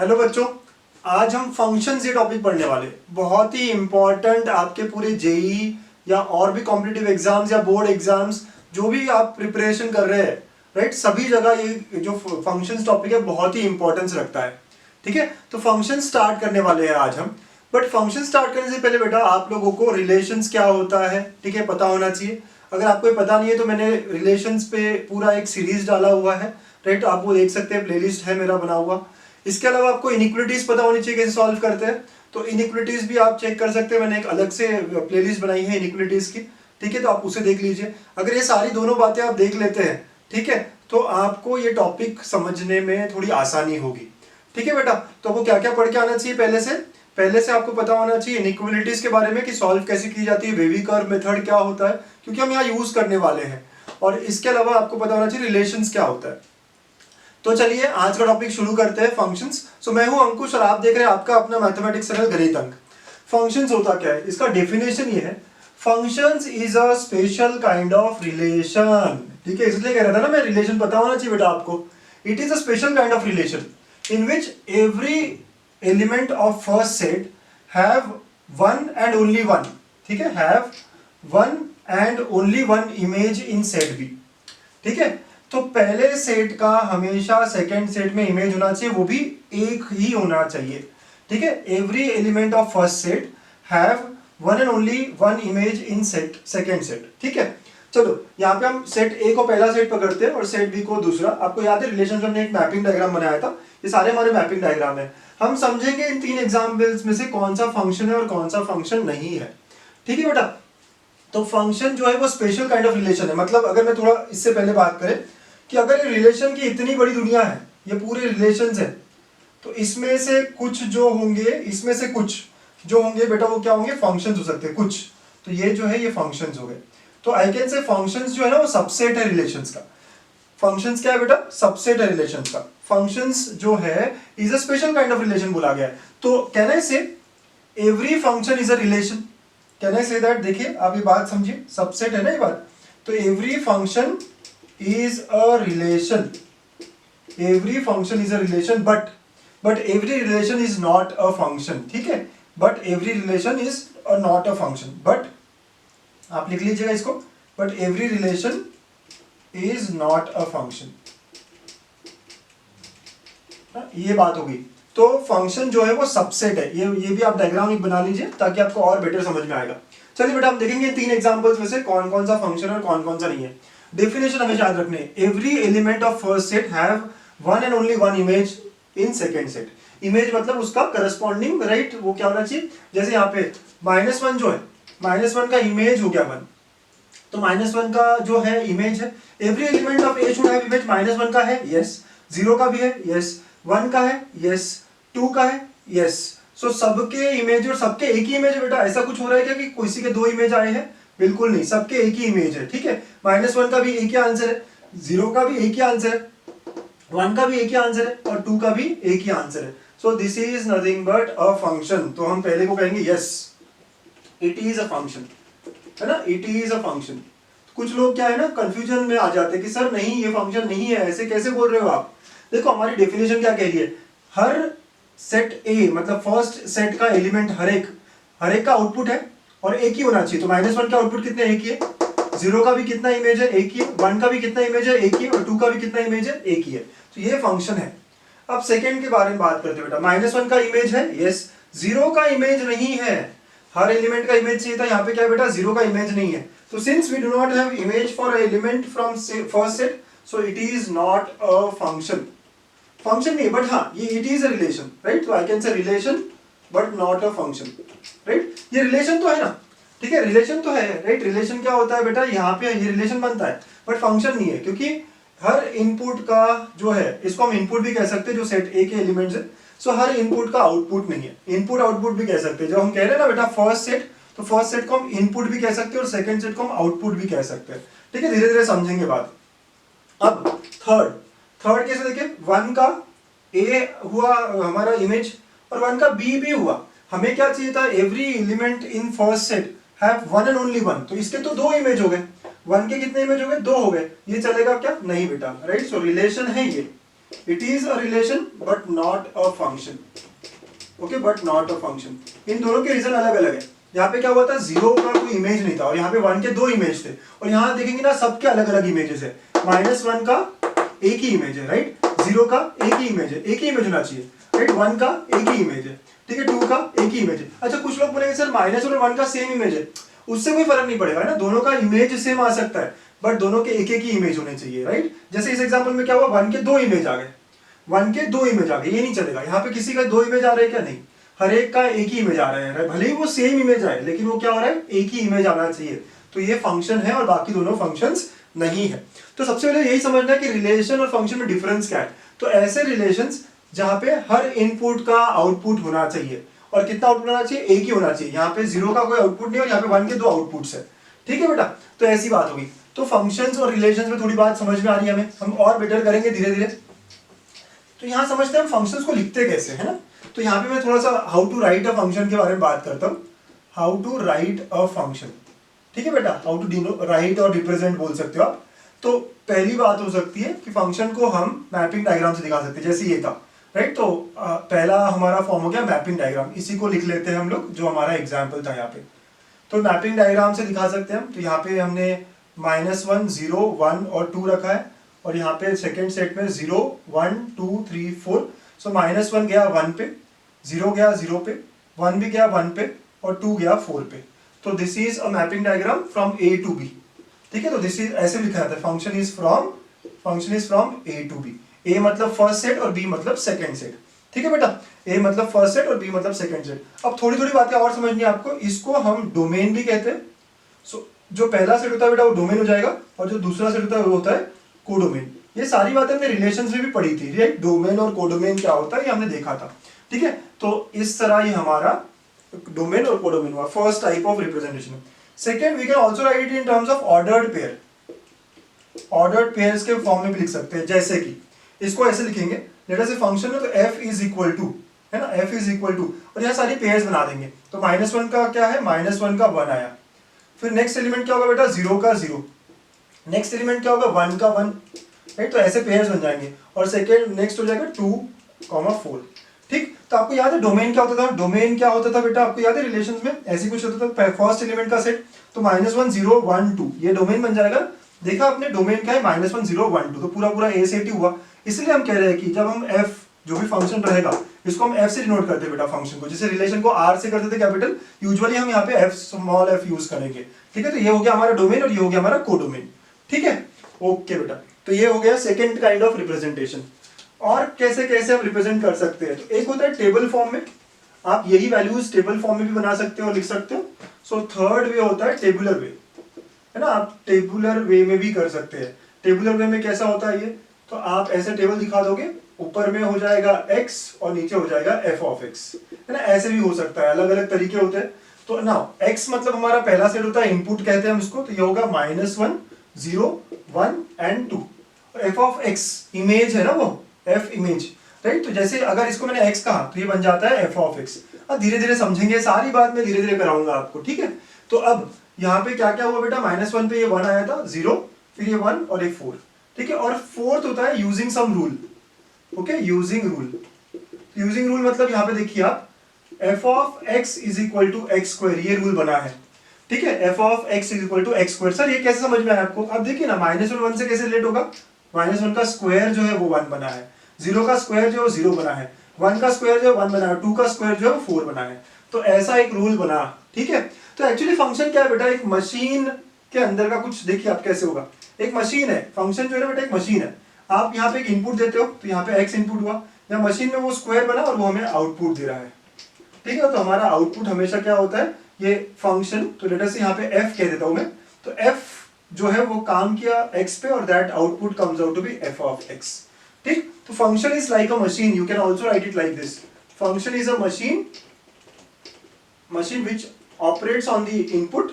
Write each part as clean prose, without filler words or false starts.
Hello बच्चों, आज हम फंक्शंस ये टॉपिक पढ़ने वाले। बहुत ही इंपॉर्टेंट आपके पूरे जेई या और भी कॉम्पिटिटिव एग्जाम्स या बोर्ड एग्जाम्स जो भी आप प्रिपरेशन कर रहे हैं, राइट, सभी जगह ये जो फंक्शंस टॉपिक है बहुत ही इंपॉर्टेंस रखता है। ठीक है, तो फंक्शन स्टार्ट करने वाले हैं आज हम। बट फंक्शन स्टार्ट करने से पहले बेटा आप लोगों को रिलेशंस क्या होता है, ठीक है, पता होना चाहिए। अगर आपको ये पता नहीं है तो मैंने रिलेशंस पे पूरा एक सीरीज डाला हुआ है, राइट, आप वो देख सकते हैं, प्लेलिस्ट है मेरा बना हुआ। इसके अलावा आपको इनइक्विलिटीज पता होनी चाहिए कैसे सॉल्व करते हैं, तो इनइक्विलिटीज भी आप चेक कर सकते हैं। मैंने एक अलग से प्लेलिस्ट बनाई है इनइक्विलिटीज की, ठीक है, तो आप उसे देख लीजिए। अगर ये सारी दोनों बातें आप देख लेते हैं, ठीक है, तो आपको ये टॉपिक समझने में थोड़ी आसानी होगी। ठीक है बेटा, तो आपको क्या क्या पढ़ के आना चाहिए पहले से आपको पता होना चाहिए इनइक्विलिटीज के बारे में कि सॉल्व कैसे की जाती है, वेवी कर्व मेथड क्या होता है, क्योंकि हम यहाँ यूज करने वाले हैं। और इसके अलावा आपको पता होना चाहिए रिलेशंस क्या होता है। तो चलिए आज का टॉपिक शुरू करते हैं, फंक्शंस। सो मैं हूं अंकुश और आप देख रहे हैं आपका अपना मैथमेटिक्स चैनल गणित अंक। फंक्शंस होता क्या है, इसका डेफिनेशन ये है, functions is a special kind of relation. ठीक है, इसलिए कह रहा था ना मैं, रिलेशन पता होना चाहिए बेटा आपको। It is a special kind of relation in which every element of first set have one and only one, ठीक है, have one and only one image in set B. ठीक है, तो पहले सेट का हमेशा सेकंड सेट में image होना चाहिए, वो भी एक ही होना चाहिए। ठीक है, every element of first set have one and only one image in set second set. ठीक है, चलो यहाँ पे हम सेट ए को पहला सेट पकड़ते हैं और सेट बी को दूसरा। आपको याद है रिलेशन ने एक मैपिंग डायग्राम बनाया था, ये सारे हमारे मैपिंग डायग्राम है। हम समझेंगे इन तीन एग्जाम्पल्स में से कौन सा फंक्शन है और कौन सा फंक्शन नहीं है। ठीक है बेटा, तो फंक्शन जो है वो स्पेशल काइंड ऑफ रिलेशन है। मतलब अगर मैं थोड़ा इससे पहले बात करें कि अगर ये रिलेशन की इतनी बड़ी दुनिया है, ये पूरे रिलेशंस है, तो इसमें से कुछ जो होंगे, इसमें से कुछ जो होंगे बेटा वो क्या होंगे, फंक्शंस हो सकते हैं कुछ। तो ये जो है ये फंक्शंस हो गए। तो आई कैन से फंक्शंस जो है ना वो सबसेट है रिलेशंस का। फंक्शंस क्या है बेटा, सबसेट है रिलेशंस का। फंक्शंस जो है is a special kind of relation बोला गया है। तो कैन आई से every function is a relation, can I say that. देखिए आप ये बात समझिए, सबसेट है ना ये बात, तो every function is a relation, every function is a relation, but every relation is not a function। ठीक है, but every relation is not a function, but आप लिख लीजिएगा इसको, but every relation is not a function। ये बात होगी। तो फंक्शन जो है वो सबसेट है, ये भी आप डायग्राम एक बना लीजिए ताकि आपको और बेटर समझ में आएगा। चलिए बेटा हम देखेंगे तीन एग्जांपल्स में से कौन कौन सा फंक्शन और कौन कौन सा नहीं है। डेफिनेशन हमें याद रखने, every element of first set have one and only one image in second set. Image मतलब उसका करस्पॉन्डिंग, राइट, वो क्या होना चाहिए, जैसे यहाँ पे -1 जो है, -1 का इमेज हो गया 1, तो -1 का जो है इमेज है। Every element of A should have image, -1 का है, यस, 0 का भी है, यस, 1 का है, यस, 2 का है, यस। सो सबके इमेज और सबके एक ही इमेज है बेटा। ऐसा कुछ हो रहा है क्या कि किसी के दो इमेज आए हैं, बिल्कुल नहीं, सबके एक ही इमेज है। ठीक है, -1 का भी एक ही आंसर है, 0 का भी एक ही आंसर है, 1 का भी एक ही आंसर है और 2 का भी एक ही आंसर है। So this is nothing but a function. तो हम पहले को कहेंगे yes, it is a function, है ना, इट इज अ फंक्शन। कुछ लोग क्या है ना कंफ्यूजन में आ जाते हैं कि सर नहीं ये फंक्शन नहीं है, ऐसे कैसे बोल रहे हो आप। देखो हमारी डेफिनेशन क्या कह रही है, हर सेट ए मतलब फर्स्ट सेट का एलिमेंट हर एक का आउटपुट है और एक ही होना चाहिए। तो -1 का आउटपुट कितने, एक ही है, 0 का भी कितना इमेज है, एक ही है, 1 का भी कितना इमेज है, एक ही है, और 2 का भी कितना इमेज है, एक ही है। तो ये फंक्शन है। अब सेकंड के बारे में बात करते हैं बेटा, -1 का इमेज है, यस, 0 का इमेज नहीं है। हर एलिमेंट का इमेज चाहिए था, यहाँ पे क्या है बेटा, 0 का इमेज नहीं है। तो since we do not have image for element from first set, so it is not a function. Function नहीं, बट हाँ ये it is a relation, right. तो I can say relation but not a function, right. ये relation तो है ना, ठीक है, रिलेशन तो है, राइट। रिलेशन क्या होता है बेटा, यहाँ पे ये रिलेशन बनता है बट फंक्शन नहीं है, क्योंकि हर इनपुट का जो है, इसको हम इनपुट भी कह सकते हैं जो सेट ए के एलिमेंट्स है। सो हर इनपुट का आउटपुट नहीं है, इनपुट आउटपुट भी कह सकते हैं। जब हम कह रहे हैं ना बेटा फर्स्ट सेट, तो फर्स्ट सेट को हम इनपुट भी कह सकते हैं और सेकंड सेट को हम आउटपुट भी कह सकते हैं। ठीक है, धीरे धीरे समझेंगे बात। अब थर्ड कैसे देखें, 1 का ए हुआ हमारा इमेज और 1 का बी भी हुआ। हमें क्या चाहिए था, every element in first set have one and only one. तो इसके तो दो इमेज हो गए, 1 के कितने इमेज हो गए, 2 हो गए। ये चलेगा क्या, नहीं बेटा, राइट। सो रिलेशन है ये, it is a relation but not a function. Okay, but not a function. इन दोनों के रीजन अलग अलग है। यहाँ पे क्या हुआ था, जीरो का कोई इमेज नहीं था और यहाँ पे वन के दो इमेज थे, और यहाँ देखेंगे ना सबके अलग अलग इमेजेस है। -1 का एक ही इमेज है, राइट, जीरो का एक ही इमेज है, एक ही इमेज होना चाहिए, राइट, वन का एक ही इमेज है, ठीक है, टू का एक ही इमेज है। अच्छा, कुछ लोग बोलेंगे सर माइनस और वन का सेम इमेज है, उससे कोई फर्क नहीं पड़ेगा ना, दोनों का इमेज सेम आ सकता है, बट दोनों के एक एक ही इमेज होने चाहिए, राइट। जैसे इस एग्जाम्पल में क्या हुआ, वन के दो इमेज आ गए, वन के दो इमेज आ गए, ये नहीं चलेगा। यहाँ पे किसी का दो इमेज आ रहे हैं क्या, नहीं, हर एक का एक ही इमेज आ रहा है, भले ही वो सेम इमेज आए लेकिन वो क्या हो रहा है, एक ही इमेज आना चाहिए। तो ये फंक्शन है और बाकी दोनों फंक्शंस नहीं है। तो सबसे पहले यही समझना है कि रिलेशन और फंक्शन में डिफरेंस क्या है। तो ऐसे रिलेशंस जहां पे हर इनपुट का आउटपुट होना चाहिए, और कितना आउटपुट होना चाहिए, एक ही होना चाहिए। यहाँ पे जीरो का कोई आउटपुट नहीं और यहाँ पे वन के दो आउटपुट्स है, ठीक है बेटा। तो ऐसी बात होगी। तो फंक्शंस और रिलेशंस में थोड़ी बात समझ में आ रही है हमें, हम और बेटर करेंगे धीरे धीरे। तो यहाँ समझते हैं हम फंक्शंस को लिखते कैसे, है ना। तो यहाँ पे मैं थोड़ा सा how to write a function के बारे में बात करता हूँ। How to write a function, ठीक है बेटा, हाउ टू राइट और रिप्रेजेंट बोल सकते हो आप। तो पहली बात हो सकती है कि फंक्शन को हम मैपिंग डायग्राम से दिखा सकते हैं, जैसे ये था, राइट। तो पहला हमारा फॉर्म हो गया मैपिंग डायग्राम, इसी को लिख लेते हैं हम लोग, जो हमारा एग्जाम्पल था यहाँ पे। तो मैपिंग डायग्राम से दिखा सकते हैं हम। तो यहाँ पे हमने -1 0 1 और 2 रखा है, और यहाँ पे सेकेंड सेट में 0 1 2 3 4। सो -1 गया 1 पे, 0 गया 0 पे, 1 भी गया 1 पे, और 2 गया 4 पे। तो this is a mapping diagram from A to B, ठीक है। तो दिस इज ऐसे लिखा जाता है, function is from A to B. A मतलब फर्स्ट सेट और बी मतलब सेकेंड सेट, ठीक है बेटा। ए मतलब फर्स्ट सेट और बी मतलब सेकेंड सेट। अब थोड़ी थोड़ी बातें और समझनी है आपको। इसको हम डोमेन भी कहते हैं। सो जो पहला सेट होता है बेटा वो डोमेन हो जाएगा, और जो दूसरा सेट होता है वो होता है कोडोमेन। ये सारी बातें हमने रिलेशंस में भी पढ़ी थी, राइट। डोमेन और कोडोमेन क्या होता है ये हमने देखा था, ठीक है। तो इस तरह ये हमारा डोमेन और कोडोमेन हुआ, first type of representation. Second, we can also write it in terms of ordered pair. Ordered pairs के फॉर्म में भी लिख सकते हैं, जैसे कि इसको ऐसे लिखेंगे, लेट अस से फंक्शन है तो f इज इक्वल टू, है ना, f इज इक्वल टू, और यहाँ सारी पेयर्स बना देंगे। तो -1 का क्या है, -1 का 1 आया। फिर नेक्स्ट एलिमेंट क्या होगा बेटा, 0 का 0। नेक्स्ट एलिमेंट क्या होगा, 1 का 1, राइट। तो ऐसे पेयर्स बन जाएंगे। और सेकेंड नेक्स्ट हो जाएगा 2, 4, ठीक। तो आपको याद है डोमेन क्या होता था, डोमेन क्या होता था बेटा, आपको याद है रिलेशंस में ऐसी कुछ होता था, फर्स्ट एलिमेंट का सेट। तो -1 0 1 2 ये डोमेन बन जाएगा। देखा आपने डोमेन क्या है, -1 0 1 2, तो पूरा पूरा ए सेट ही हुआ। इसलिए हम कह रहे हैं कि जब हम f जो भी फंक्शन रहेगा इसको हम f से डिनोट करते हैं बेटा फंक्शन को, जैसे रिलेशन को r से करते थे कैपिटल, यूजुअली हम यहाँ पे f स्मॉल f यूज करेंगे, ठीक है। तो ये हो गया हमारा डोमेन और ये हो गया हमारा कोडोमेन, ठीक है। ओके बेटा, तो ये हो गया सेकेंड काइंड ऑफ रिप्रेजेंटेशन। और कैसे कैसे हम रिप्रेजेंट कर सकते हैं, तो एक होता है टेबल फॉर्म में, आप यही वैल्यूज टेबल फॉर्म में भी बना सकते हो और लिख सकते हो। सो थर्ड वे होता है टेबुलर वे, है ना, आप टेबुलर वे में भी कर सकते हैं। टेबुलर वे में कैसा होता है ये, तो आप ऐसे टेबल दिखा दोगे, ऊपर में हो जाएगा x और नीचे हो जाएगा f ऑफ x, है ना, ऐसे भी हो सकता है, अलग अलग तरीके होते हैं। तो ना x मतलब हमारा पहला सेट होता है, इनपुट कहते हैं हम इसको, तो ये होगा -1 0 1 and 2। f of x image है ना, वो f इमेज, राइट। तो जैसे अगर इसको मैंने x कहा तो ये बन जाता है f ऑफ x। अब धीरे धीरे समझेंगे, सारी बात मैं धीरे धीरे कराऊंगा आपको, ठीक है। तो अब यहाँ पे क्या क्या हुआ बेटा, -1 पे ये 1 आया था, 0, फिर ये 1 और ये 4, ठीक है। और फोर्थ होता है using some rule, okay, using rule. Using rule मतलब यहाँ पे देखिए आप, f of x is equal to x square, ये रूल बना है, ठीक है। f of x is equal to x square. Sir ये कैसे समझ में आया आपको, अब देखिए ना, -1 से कैसे रिलेट होगा, -1 का स्क्वायर जो है वो 1 बना है, 0 का स्क्वायर जो है 0 बना है, 1 का स्क्वायर जो है 1 बना है, 2 का स्क्वायर जो है 4 बना है। तो ऐसा एक रूल बना, ठीक है। तो एक्चुअली फंक्शन क्या है बेटा, एक मशीन के अंदर का कुछ, देखिए आप कैसे होगा, एक मशीन है, फंक्शन जो है ना बेटा एक मशीन है। आप यहाँ पे एक इनपुट देते हो, तो यहाँ पे x इनपुट हुआ, या मशीन में वो स्क्वायर बना और वो हमें आउटपुट दे रहा है, ठीक है। तो हमारा आउटपुट हमेशा क्या होता है, ये फंक्शन, तो लेट अस से यहाँ पे f कह देता हूं मैं, तो f जो है वो काम किया x पे, और that output comes out to be f of x, ठीक। तो function is like a machine, you can also write it like this, function is a machine which operates on the input,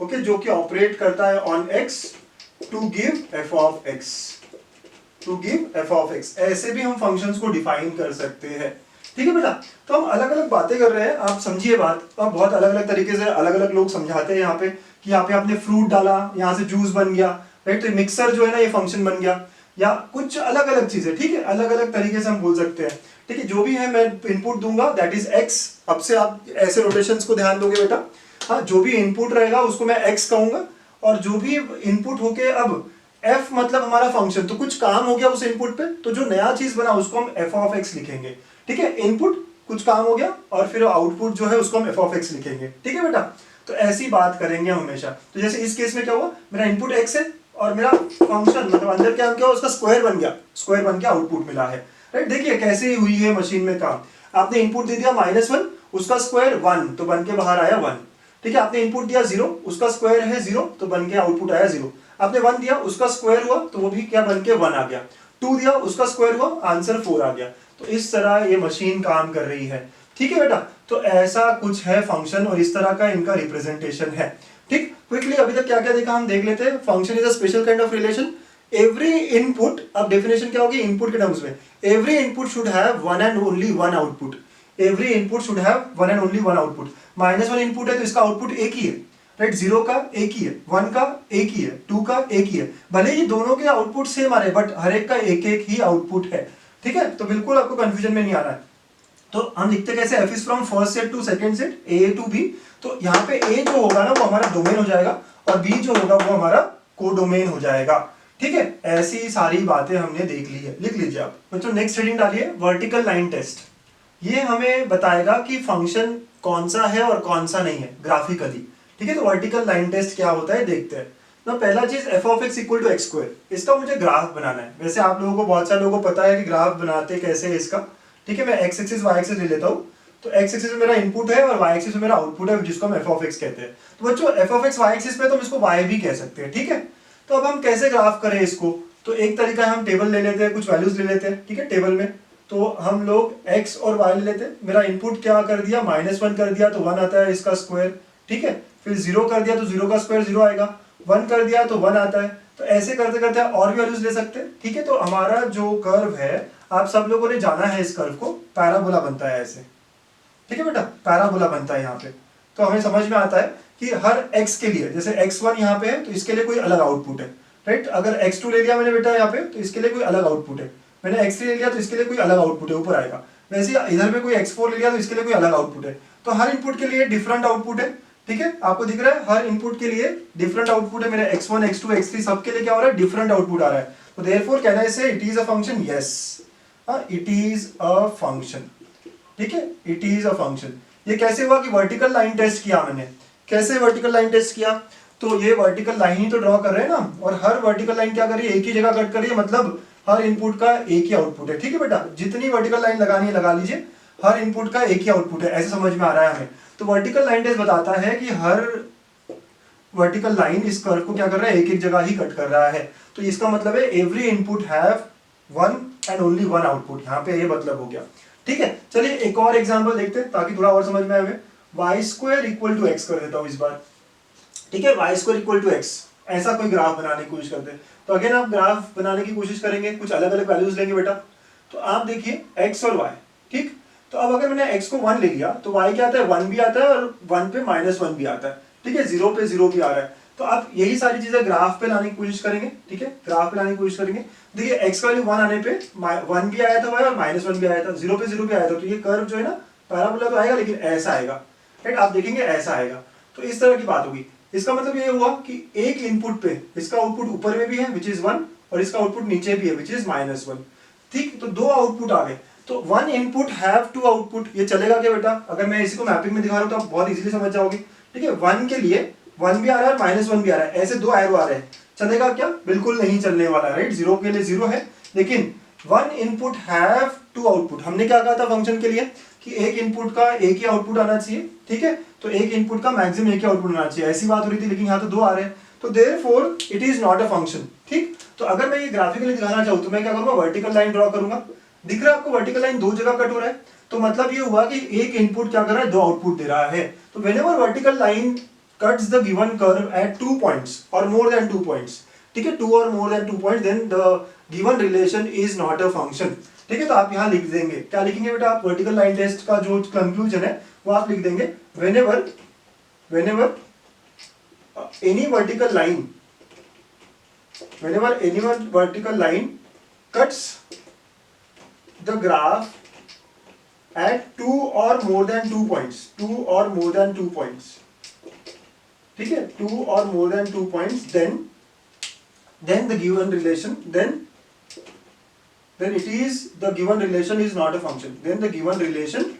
okay, जो कि operate करता है on x to give f of x, to give f of x। ऐसे भी हम functions को define कर सकते हैं, ठीक है बेटा। तो हम अलग अलग बातें कर रहे हैं, आप समझिए बात। अब बहुत अलग अलग तरीके से अलग अलग लोग समझाते हैं यहाँ पे, कि यहाँ पे आपने फ्रूट डाला, यहाँ से जूस बन गया, राइट। तो मिक्सर जो है ना ये फंक्शन बन गया। या कुछ अलग अलग चीजें, ठीक है, अलग अलग तरीके से हम बोल सकते हैं, ठीक है। जो भी है मैं इनपुट दूंगा दैट इज एक्स। अब से आप ऐसे रोटेशंस को ध्यान दोगे बेटा, हाँ, जो भी इनपुट रहेगा उसको मैं एक्स कहूंगा, और जो भी इनपुट होके अब एफ मतलब हमारा फंक्शन, तो कुछ काम हो गया उस इनपुट पे, तो जो नया चीज बना उसको हम एफ ऑफ एक्स लिखेंगे, ठीक है। इनपुट कुछ काम हो गया और फिर आउटपुट जो है उसको हम एफ ऑफ एक्स लिखेंगे, ठीक है बेटा। तो ऐसी बात करेंगे हमेशा। तो जैसे इस केस में क्या हुआ, मेरा इनपुट एक्स है और मेरा फंक्शन मतलब अंदर क्या क्या उसका स्क्वायर बन गया, स्क्वायर बन के आउटपुट मिला है, राइट। देखिए कैसे हुई है मशीन में काम। आपने इनपुट दे दिया -1, उसका स्क्वायर 1, तो बन के बाहर आया 1, ठीक है। आपने इनपुट दिया 0, उसका स्क्वायर है 0, तो बन के आउटपुट आया 0। आपने 1 दिया, उसका स्क्वायर हुआ तो वो भी क्या बन के 1 आ गया। 2 दिया, उसका स्क्वायर हुआ, आंसर 4 आ गया। तो इस तरह ये मशीन काम कर रही है, ठीक है बेटा। तो ऐसा कुछ है फंक्शन और इस तरह का इनका रिप्रेजेंटेशन है, ठीक। क्विकली अभी तक क्या क्या देखा हम देख लेते हैं। Function is a special kind of relation. Every input, अब डेफिनेशन क्या होगी इनपुट के टर्म्स में, every input should have one and only one output. Every input should have one and only one output. -1 input है तो इसका output एक ही है, राइट। 0 का एक ही है, 1 का एक ही है, 2 का एक ही है। भले ही दोनों के आउटपुट सेम आ रहे हैं बट हर एक का एक एक ही आउटपुट है, ठीक है। तो बिल्कुल आपको कंफ्यूजन में नहीं आ रहा है। तो हम लिखते कैसे, f is from first set to second set a to b। तो यहाँ पे a जो होगा ना वो हमारा डोमेन हो जाएगा और b जो होगा वो हमारा कोडोमेन हो जाएगा, ठीक है। ऐसी सारी बातें हमने देख ली है, लिख लीजिए आप बच्चों। नेक्स्ट रीडिंग डालिए, वर्टिकल लाइन टेस्ट। ये हमें बताएगा कि फंक्शन कौन सा है और कौन सा नहीं है ग्राफिकली, ठीक है। तो वर्टिकल लाइन टेस्ट क्या होता है देखते हैं ना। पहला चीज f of x equal to x square, इसका मुझे ग्राफ बनाना है। वैसे आप लोगों को बहुत सारे लोगों को पता है कि ग्राफ बनाते कैसे है इसका, ठीक है। मैं एक्स एक्सिस वाई एक्सिस ले लेता हूँ। तो एक्स एक्सिस में मेरा इनपुट है और वाई एक्सिस में मेरा आउटपुट है जिसको हम एफ ऑफ एक्स कहते हैं। तो बच्चों f of x y axis पे तो हम इसको वाई भी कह सकते हैं, ठीक है। तो अब हम कैसे ग्राफ करें इसको, तो एक तरीका है हम टेबल ले लेते हैं, कुछ वैल्यूज ले लेते हैं, ठीक है। टेबल में तो हम लोग x और y ले लेते हैं। मेरा इनपुट क्या कर दिया, -1 कर दिया तो 1 आता है इसका स्क्वायर, ठीक है। फिर 0 कर दिया तो 0 का स्क्वायर 0 आएगा, 1 कर दिया तो 1 आता है। तो ऐसे करते करते और भी वैल्यूज ले सकते हैं, ठीक है। तो हमारा जो कर्व है, आप सब लोगों ने जाना है इस कर्व को, पैराबोला बनता है ऐसे, ठीक है बेटा, पैराबोला बनता है यहाँ पे। तो हमें समझ में आता है कि हर x के लिए, जैसे x1 यहाँ पे है तो इसके लिए कोई अलग आउटपुट है, राइट। अगर x2 ले लिया मैंने बेटा यहाँ पे तो इसके लिए कोई अलग आउटपुट है। मैंने x3 ले लिया तो इसके लिए कोई अलग आउटपुट है, ऊपर आएगा। वैसे इधर में कोई x4 ले लिया तो इसके लिए कोई अलग आउटपुट है। तो हर इनपुट के लिए डिफरेंट आउटपुट है, ठीक है। आपको दिख रहा है हर इनपुट के लिए डिफरेंट आउटपुट है। मेरे x1 x2 x3 सबके लिए क्या हो रहा है, डिफरेंट आउटपुट आ रहा है। तो देयरफॉर कैन आई से it is a function, yes it is a function, ठीक है, इट इज अ फंक्शन। ये कैसे हुआ कि वर्टिकल लाइन टेस्ट किया मैंने। कैसे वर्टिकल लाइन टेस्ट किया, तो ये वर्टिकल लाइन ही तो ड्रॉ कर रहे हैं ना, और हर वर्टिकल लाइन क्या कर रही है, एक ही जगह कट कर रही है, मतलब हर इनपुट का एक ही आउटपुट है, ठीक है बेटा। जितनी वर्टिकल लाइन लगानी है लगा लीजिए, हर इनपुट का एक ही आउटपुट है, ऐसे समझ में आ रहा है हमें। तो वर्टिकल लाइन टेस्ट बताता है कि हर वर्टिकल लाइन इस कर्व को क्या कर रहा है, एक एक जगह ही कट कर रहा है। तो इसका मतलब है every input have one and only one output, यहाँ पे ये मतलब हो गया, ठीक है। चलिए एक और एग्जांपल देखते हैं ताकि थोड़ा और समझ में आए। Y square equal to x कर देता हूं इस बार, ठीक है। Y square equal to x, ऐसा कोई ग्राफ बनाने की कोशिश करते हैं। तो अगेन आप ग्राफ बनाने की कोशिश करेंगे, कुछ अलग अलग वैल्यूज लेंगे बेटा। तो आप देखिए एक्स और वाई, ठीक। तो अब अगर मैंने एक्स को 1 ले लिया तो वाई क्या आता है, 1 भी आता है और 1 पे -1 भी आता है, ठीक है। 0 पे 0 भी आ रहा है। तो आप यही सारी चीजें ग्राफ पे लाने की कोशिश करेंगे, ठीक है, ग्राफ पे लाने की कोशिश करेंगे। देखिए एक्स का वैल्यू 1 आने पे 1 भी आया था भाई और -1 भी आया था, 0 पे 0 भी आया था। तो ये कर्व जो है ना पैराबोला तो आएगा लेकिन ऐसा आएगा, राइट। आप देखेंगे ऐसा आएगा। तो इस तरह की बात होगी। इसका मतलब ये हुआ कि एक इनपुट पे इसका आउटपुट ऊपर में भी है विच इज 1 और इसका आउटपुट नीचे भी है विच इज -1, ठीक। तो दो आउटपुट आ गए। तो one input have two output, ये चलेगा क्या बेटा। अगर मैं इसी को मैपिंग में दिखा रहा हूं तो आप बहुत इजीली समझ जाओगे, ठीक है। 1 के लिए 1 भी आ रहा है -1 भी आ रहा है, ऐसे दो एरो आ रहे हैं, चलेगा क्या, बिल्कुल नहीं चलने वाला, राइट। 0 के लिए 0 है लेकिन 1 इनपुट हैव टू आउटपुट। हमने क्या कहा था फंक्शन के लिए कि एक इनपुट का एक ही आउटपुट आना चाहिए, ठीक है। तो एक इनपुट का मैक्सिमम एक ही आउटपुट आना चाहिए, ऐसी बात हो रही थी, लेकिन यहाँ तो 2 आ रहे हैं। तो therefore it is not a function, ठीक। तो अगर मैं ये ग्राफिकली दिखाना चाहूँ तो मैं क्या करूंगा, वर्टिकल लाइन ड्रॉ करूंगा। दिख रहा है आपको वर्टिकल लाइन दो जगह कट हो रहा है। तो मतलब ये हुआ कि एक इनपुट क्या कर रहा है, दो आउटपुट दे रहा है। तो whenever vertical line cuts the given curve at 2 points or more than 2 points, ठीक है, 2 or more than 2 points, then the given relation is not a function, ठीक है। तो आप यहाँ लिख देंगे, क्या लिखेंगे बेटा आप, वर्टिकल लाइन टेस्ट का जो कंक्लूजन है वो आप लिख देंगे, whenever any vertical line cuts the graph at 2 or more than 2 points, 2 or more than 2 points, ठीक है, 2 or more than 2 points, then the given relation, then it is, the given relation is not a function, then the given relation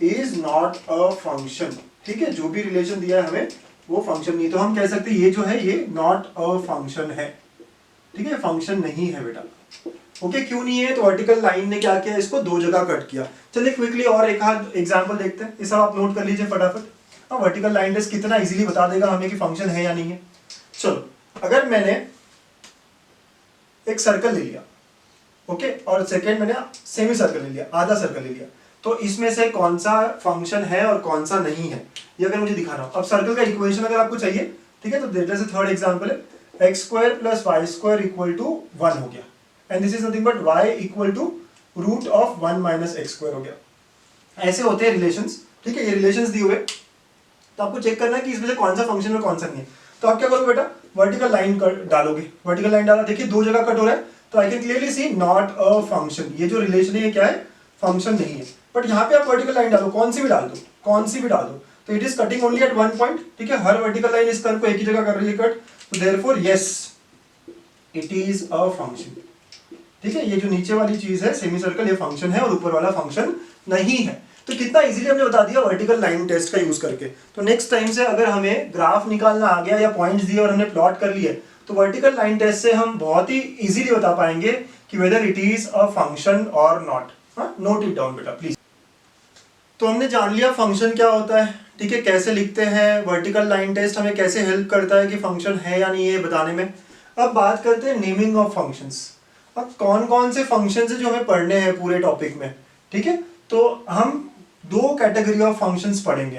is not a function, ठीक है, जो भी relation दिया है हमें वो फंक्शन नहीं, तो हम कह सकते हैं ये जो है ये नॉट अ फंक्शन है, ठीक है, फंक्शन नहीं है बेटा। ओके, क्यों नहीं है? तो वर्टिकल लाइन ने क्या किया, इसको दो जगह कट किया। चलिए क्विकली और एक आध एग्जांपल देखते हैं, ये सब आप नोट कर लीजिए फटाफट। हाँ, वर्टिकल लाइन टेस्ट कितना इजीली बता देगा हमें कि फंक्शन है या नहीं है। चलो, अगर मैंने एक सर्कल ले लिया, ओके, और सेकेंड मैंने सेमी सर्कल ले लिया, आधा सर्कल ले लिया, तो इसमें से कौन सा फंक्शन है और कौन सा नहीं है ये अगर मुझे दिखाना हो। अब सर्कल का इक्वेशन अगर आपको चाहिए, ठीक है, तो there is a third example है, x square plus y square equal to 1 हो गया, and this is nothing but y equal to root of 1 minus x square हो गया। ऐसे होते हैं रिलेशंस, ठीक है, ये रिलेशंस दिए हुए, तो आपको चेक करना है कि इसमें से कौन सा फंक्शन और कौन सा नहीं है। तो आप क्या करोगे बेटा, वर्टिकल लाइन डालोगे, वर्टिकल लाइन डाला, देखिए दो जगह कट हो रहा है, तो I can clearly see not a function, ये जो रिलेशन है ये क्या है, फंक्शन नहीं है। बट यहाँ पे आप वर्टिकल लाइन डालो, कौन सी भी डाल दो, कौन सी भी डाल दो, तो it is cutting only at one point, ठीक है, हर वर्टिकल लाइन इस कर्व को एक ही जगह कर रही है कट, तो therefore yes it is a function, ठीक है, ये जो नीचे वाली चीज है सेमी सर्कल ये फंक्शन है और ऊपर वाला फंक्शन नहीं है। तो कितना इजीली हमने बता दिया वर्टिकल लाइन टेस्ट का यूज करके। तो नेक्स्ट टाइम से अगर हमें ग्राफ निकालना आ गया या पॉइंट्स दिए और हमने प्लॉट कर लिए, तो वर्टिकल लाइन टेस्ट से हम बहुत ही इजीली बता पाएंगे कि whether it is a function और नॉट। नोट इट डाउन बेटा प्लीज। तो हमने जान लिया फंक्शन क्या होता है, ठीक है, कैसे लिखते हैं, वर्टिकल लाइन टेस्ट हमें कैसे हेल्प करता है कि फंक्शन है या नहीं है बताने में। अब बात करते हैं नेमिंग ऑफ फंक्शंस। अब कौन कौन से फंक्शंस है जो हमें पढ़ने हैं पूरे टॉपिक में, ठीक है, तो हम दो कैटेगरी ऑफ फंक्शंस पढ़ेंगे।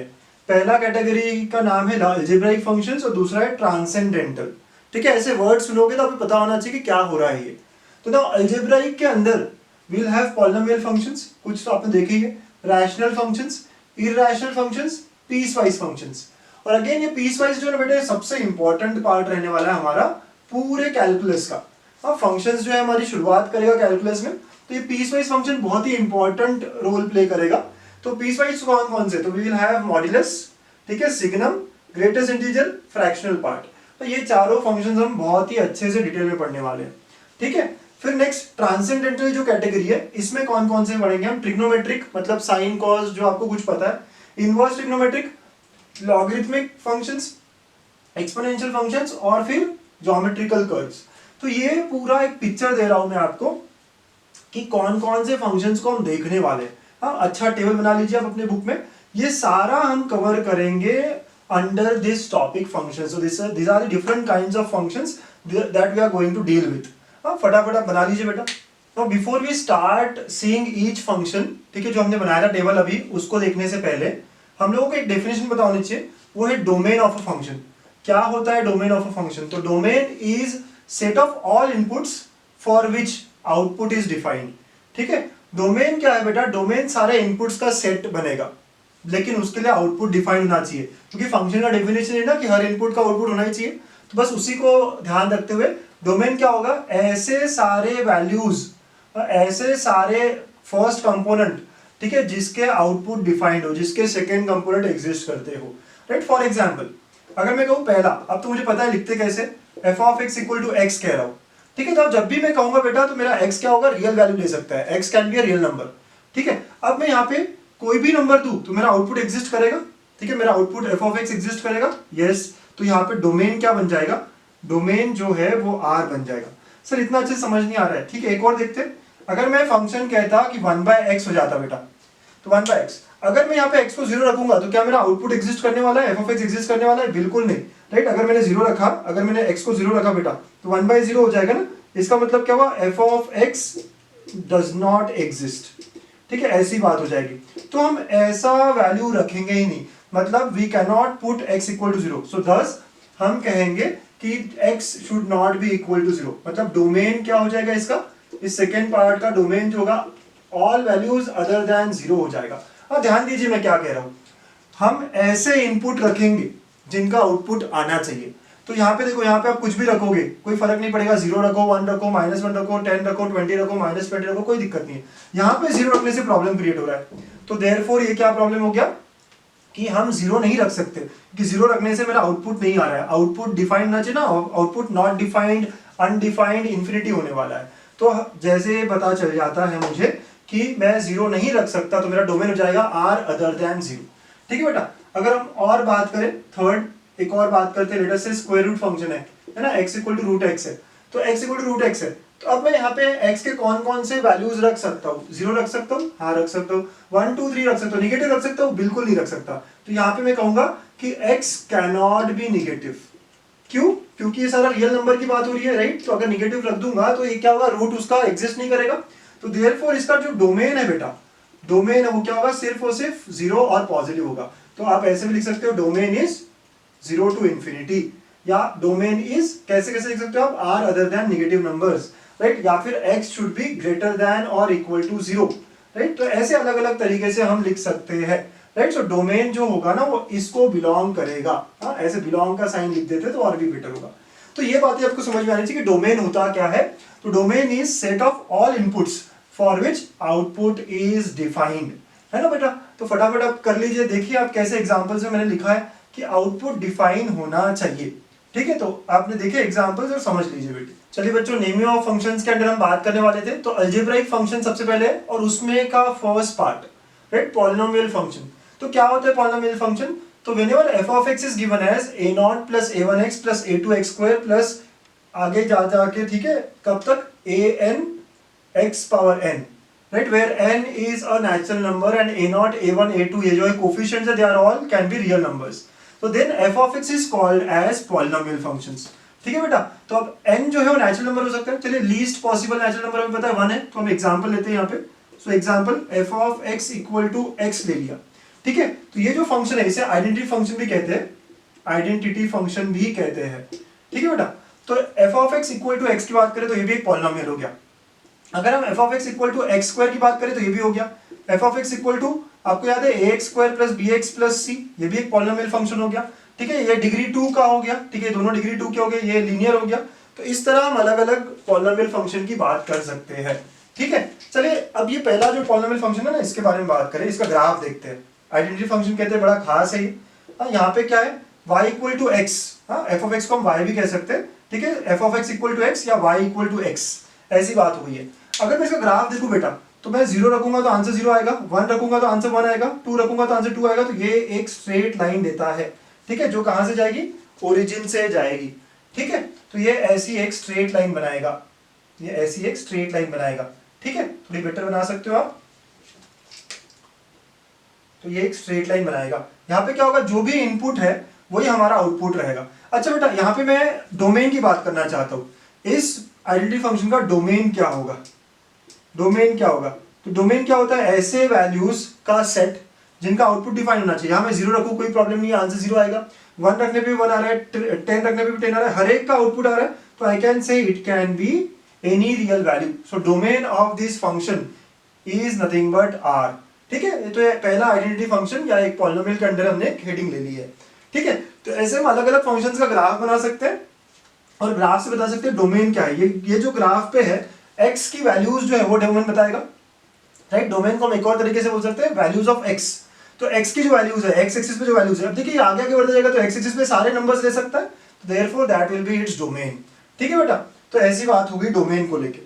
पहला कैटेगरी का नाम है अलजेब्राइक फंक्शंस और दूसरा है ट्रांसेंडेंटल, ठीक है, ऐसे वर्ड सुनोगे तो आपको पता होना चाहिए कि क्या हो रहा है ये। तो ना अलजेब्राइक के अंदर we'll have polynomial functions, कुछ तो आपने देखे ही है, rational functions, irrational functions, piecewise functions. और अगेन ये पीसवाइज जो है बेटे सबसे इंपॉर्टेंट पार्ट रहने वाला है हमारा पूरे कैलकुलस का। हाँ, फंक्शंस जो है हमारी शुरुआत करेगा कैलकुलस में, तो ये पीसवाइज फंक्शन बहुत ही इंपॉर्टेंट रोल प्ले करेगा। तो पीसवाइज कौन कौन से, तो वी विल हैव मॉड्यूलस, ठीक है, signum, greatest integer, fractional part. तो ये चारों फंक्शंस हम बहुत ही अच्छे से डिटेल में पढ़ने वाले हैं, ठीक है। फिर नेक्स्ट ट्रांसेंडेंटल जो कैटेगरी है, इसमें कौन कौन से पढ़ेंगे हम, ट्रिग्नोमेट्रिक मतलब साइन कॉस जो आपको कुछ पता है, inverse trigonometric, logarithmic functions, exponential functions और फिर ज्योमेट्रिकल कर्व्स। तो ये पूरा एक पिक्चर दे रहा हूं मैं आपको कि कौन कौन से फंक्शंस को हम देखने वाले हैं। हाँ, अच्छा टेबल बना लीजिए आप अपने बुक में, ये सारा हम कवर करेंगे under this topic functions. So this are the different kinds of functions that we are going to deal with. हाँ, फटाफट बना लीजिए बेटा। तो before we start seeing each function, ठीक है, जो हमने बनाया था टेबल अभी, उसको देखने से पहले हम लोगों को एक डेफिनेशन पता होनी चाहिए, वो है डोमेन ऑफ अ फंक्शन। क्या होता है डोमेन ऑफ अ फंक्शन? तो domain is set of all inputs for which output is defined, ठीक है। डोमेन क्या है बेटा? डोमेन सारे इनपुट्स का सेट बनेगा, लेकिन उसके लिए आउटपुट डिफाइन होना चाहिए, क्योंकि फंक्शन का डेफिनेशन है ना कि हर इनपुट का आउटपुट होना ही चाहिए। तो बस उसी को ध्यान रखते हुए डोमेन क्या होगा? ऐसे सारे वैल्यूज, ऐसे सारे फर्स्ट कंपोनेंट, ठीक है, जिसके आउटपुट डिफाइंड हो, जिसके सेकेंड कंपोनेंट एग्जिस्ट करते हो, राइट। फॉर एग्जाम्पल अगर मैं कहूँ पहला, अब तो मुझे पता है लिखते कैसे, f of x equal to x कह रहा हूँ, ठीक है। तो जब भी मैं कहूंगा बेटा तो मेरा एक्स क्या होगा? रियल वैल्यू ले सकता है, x can be a real number, ठीक है। अब मैं यहाँ पे कोई भी नंबर दूं तो मेरा आउटपुट एग्जिस्ट करेगा, ठीक है, मेरा output F of x exist करेगा, यस। तो यहाँ पे डोमेन क्या बन जाएगा? डोमेन जो है वो आर बन जाएगा। सर इतना अच्छे समझ नहीं आ रहा है, ठीक है, एक और देखते हैं। अगर मैं फंक्शन कहता कि 1/x हो जाता बेटा, तो 1/x, अगर मैं यहाँ पे x को 0 रखूंगा तो क्या मेरा आउटपुट एग्जिस्ट करने वाला है? एफ ऑफ एक्स एग्जिस्ट करने वाला है? बिल्कुल नहीं, राइट। अगर मैंने 0 रखा, अगर मैंने x को 0 रखा बेटा, तो 1/0 हो जाएगा ना। इसका मतलब क्या हुआ? F of x does not exist, ठीक है, ऐसी बात हो जाएगी। तो हम ऐसा वैल्यू रखेंगे ही नहीं, मतलब we can not put x equal to 0। So thus हम कहेंगे कि x should not be equal to 0, मतलब डोमेन क्या हो जाएगा इसका? इस सेकेंड पार्ट का डोमेन जो होगा ऑल वैल्यूज अदर देन 0 हो जाएगा। अब ध्यान दीजिए मैं क्या कह रहा हूं, हम ऐसे इनपुट रखेंगे जिनका आउटपुट आना चाहिए। तो यहाँ पे देखो, यहाँ पे आप कुछ भी रखोगे कोई फर्क नहीं पड़ेगा, 0 रखो, 1 रखो, -1 रखो, 10 रखो, 20 रखो, -20 रखो, कोई दिक्कत नहीं है। यहाँ पे 0 रखने से प्रॉब्लम क्रिएट हो रहा है। तो देयरफॉर ये क्या प्रॉब्लम हो गया कि हम 0 नहीं रख सकते, कि 0 रखने से मेरा आउटपुट नहीं आ रहा है, आउटपुट डिफाइंड ना चाहिए ना, output not defined, undefined, infinity होने वाला है। तो जैसे पता चल जाता है मुझे कि मैं 0 नहीं रख सकता, तो मेरा डोमेन हो जाएगा r अदर देन 0। ठीक है बेटा। अगर हम और बात करें, थर्ड एक और बात करते हैं, लेट अस से स्क्वायर रूट फंक्शन है ना, x equal to root x है, तो x equal to root x है, तो अब मैं यहाँ पे x के कौन कौन से वैल्यूज रख सकता हूँ? 0 रख सकता हूँ, हाँ रख सकता हूँ, 1 2 3 रख सकता हूँ, निगेटिव रख सकता हूँ? बिल्कुल नहीं रख सकता। तो यहाँ पे मैं कहूंगा कि x कैनॉट बी निगेटिव। क्यों? क्योंकि ये सारा रियल नंबर की बात हो रही है, राइट। तो अगर निगेटिव रख दूंगा तो ये क्या होगा, रूट उसका एग्जिस्ट नहीं करेगा। तो देयरफॉर इसका जो डोमेन है बेटा, डोमेन है वो क्या होगा, सिर्फ और सिर्फ 0 और पॉजिटिव होगा। तो आप ऐसे भी लिख सकते हो, डोमेन इज 0 टू इंफिनिटी, या डोमेन इज कैसे कैसे लिख सकते हो आप, are other than negative numbers, right, या फिर x should be greater than और इक्वल टू 0, राइट। तो ऐसे अलग अलग तरीके से हम लिख सकते हैं, राइट। सो डोमेन जो होगा ना वो इसको बिलोंग करेगा, हाँ ऐसे बिलोंग का साइन लिख देते तो और भी बेटर होगा। तो ये बातें आपको समझ में आनी चाहिए कि डोमेन होता क्या है। तो domain is set of all inputs for which output is defined, है ना बेटा। तो फटाफट आप कर लीजिए, देखिए आप कैसे एग्जांपल्स में मैंने लिखा है कि आउटपुट डिफाइन होना चाहिए। ठीक है, तो आपने देखे एग्जांपल्स और समझ लीजिए बेटे। चलिए बच्चों, नेमिंग ऑफ फंक्शंस के अंदर हम बात करने वाले थे, तो अलजेब्राइक फंक्शन सबसे पहले है और उसमें का first part, right, polynomial function. तो क्या होता है पॉलिनोमियल फंक्शन? तो whenever f of x is given as a0 plus a1x plus a2x square plus आगे जा जाके, ठीक है, कब तक, an x power n, right, where n is a natural number and a0 a1 a2 ये जो है coefficients है, they are all can be real numbers. So then f of x is called as polynomial functions. ठीक है बेटा। तो अब n जो है वो नेचुरल नंबर हो सकता है। चलिए लीस्ट पॉसिबल नेचुरल नंबर हमें पता है 1 है, तो हम एग्जांपल लेते हैं यहाँ पे। So example f of x equal to x ले लिया, ठीक है। तो ये जो फंक्शन है इसे आइडेंटिटी फंक्शन भी कहते हैं, आइडेंटिटी फंक्शन भी कहते हैं, ठीक है बेटा। तो f of x equal to x की बात करें तो ये भी एक पॉलिनोमियल हो गया। अगर हम f of x equal to x square की बात करें तो ये भी हो गया। f of x equal to, आपको याद है, ax square plus bx plus c, ये भी एक पॉलिनोमियल फंक्शन हो गया, ठीक है। ये डिग्री 2 का हो गया, ठीक है, दोनों डिग्री 2 के हो गए, ये लीनियर हो गया। तो इस तरह हम अलग अलग पॉलिनोमियल फंक्शन की बात कर सकते हैं, ठीक है। चलिए अब ये पहला जो पॉलिनोमियल फंक्शन है ना, इसके बारे में बात करें, इसका ग्राफ देखते हैं। आइडेंटिटी फंक्शन कहते हैं, बड़ा खास है ये। यहाँ पे क्या है, y equal to x, f of x को हम y भी कह सकते हैं, ठीक है, f of x equal to x या y इक्वल टू एक्स, ऐसी बात हुई है। अगर मैं इसका ग्राफ देखूं बेटा, तो मैं 0 रखूंगा तो आंसर 0 आएगा, 1 रखूंगा तो आंसर 1 आएगा, 2 रखूंगा तो आंसर 2 आएगा। तो ये एक स्ट्रेट लाइन देता है, ठीक है, जो कहां से जाएगी, ओरिजिन से जाएगी, ठीक है। तो ये ऐसी एक स्ट्रेट लाइन बनाएगा, ये ऐसी एक स्ट्रेट लाइन बनाएगा, ठीक है। थोड़ी बेटर बना सकते हो आप। तो ये एक स्ट्रेट लाइन बनाएगा। यहाँ पे क्या होगा, जो भी इनपुट है वही हमारा आउटपुट रहेगा। अच्छा बेटा, यहाँ पे मैं डोमेन की बात करना चाहता हूँ। इस आइडेंटिटी फंक्शन का डोमेन क्या होगा? डोमेन क्या होगा? तो डोमेन क्या होता है, ऐसे वैल्यूज का सेट जिनका आउटपुट डिफाइन होना चाहिए। यहाँ मैं 0 रखूँ कोई प्रॉब्लम नहीं है, आंसर 0 आएगा। 1 रखने पे भी 1 आ रहा है, 10 रखने पे भी 10 आ रहा है, हर एक का आउटपुट आ रहा है। तो I can say it can be any real value. So domain of this function is nothing but R, ठीक है। तो ये पहला आइडेंटिटी फंक्शन या एक पॉलिनोमियल के अंदर हमने हेडिंग ले ली है, ठीक है। तो ऐसे हम अलग अलग फंक्शंस का ग्राफ बना सकते हैं और ग्राफ से बता सकते हैं डोमेन क्या है। ये जो ग्राफ पे है, x की वैल्यूज जो है वो डोमेन बताएगा, राइट। डोमेन को हम एक और तरीके से बोल सकते हैं वैल्यूज ऑफ x। तो x की जो वैल्यूज है, x एक्सिस पे जो वैल्यूज है, अब देखिए आगे आगे बढ़ता जाएगा तो x एक्सिस पे सारे नंबर्स ले सकता है, तो therefore that will B its domain, ठीक है बेटा। तो ऐसी बात होगी डोमेन को लेके।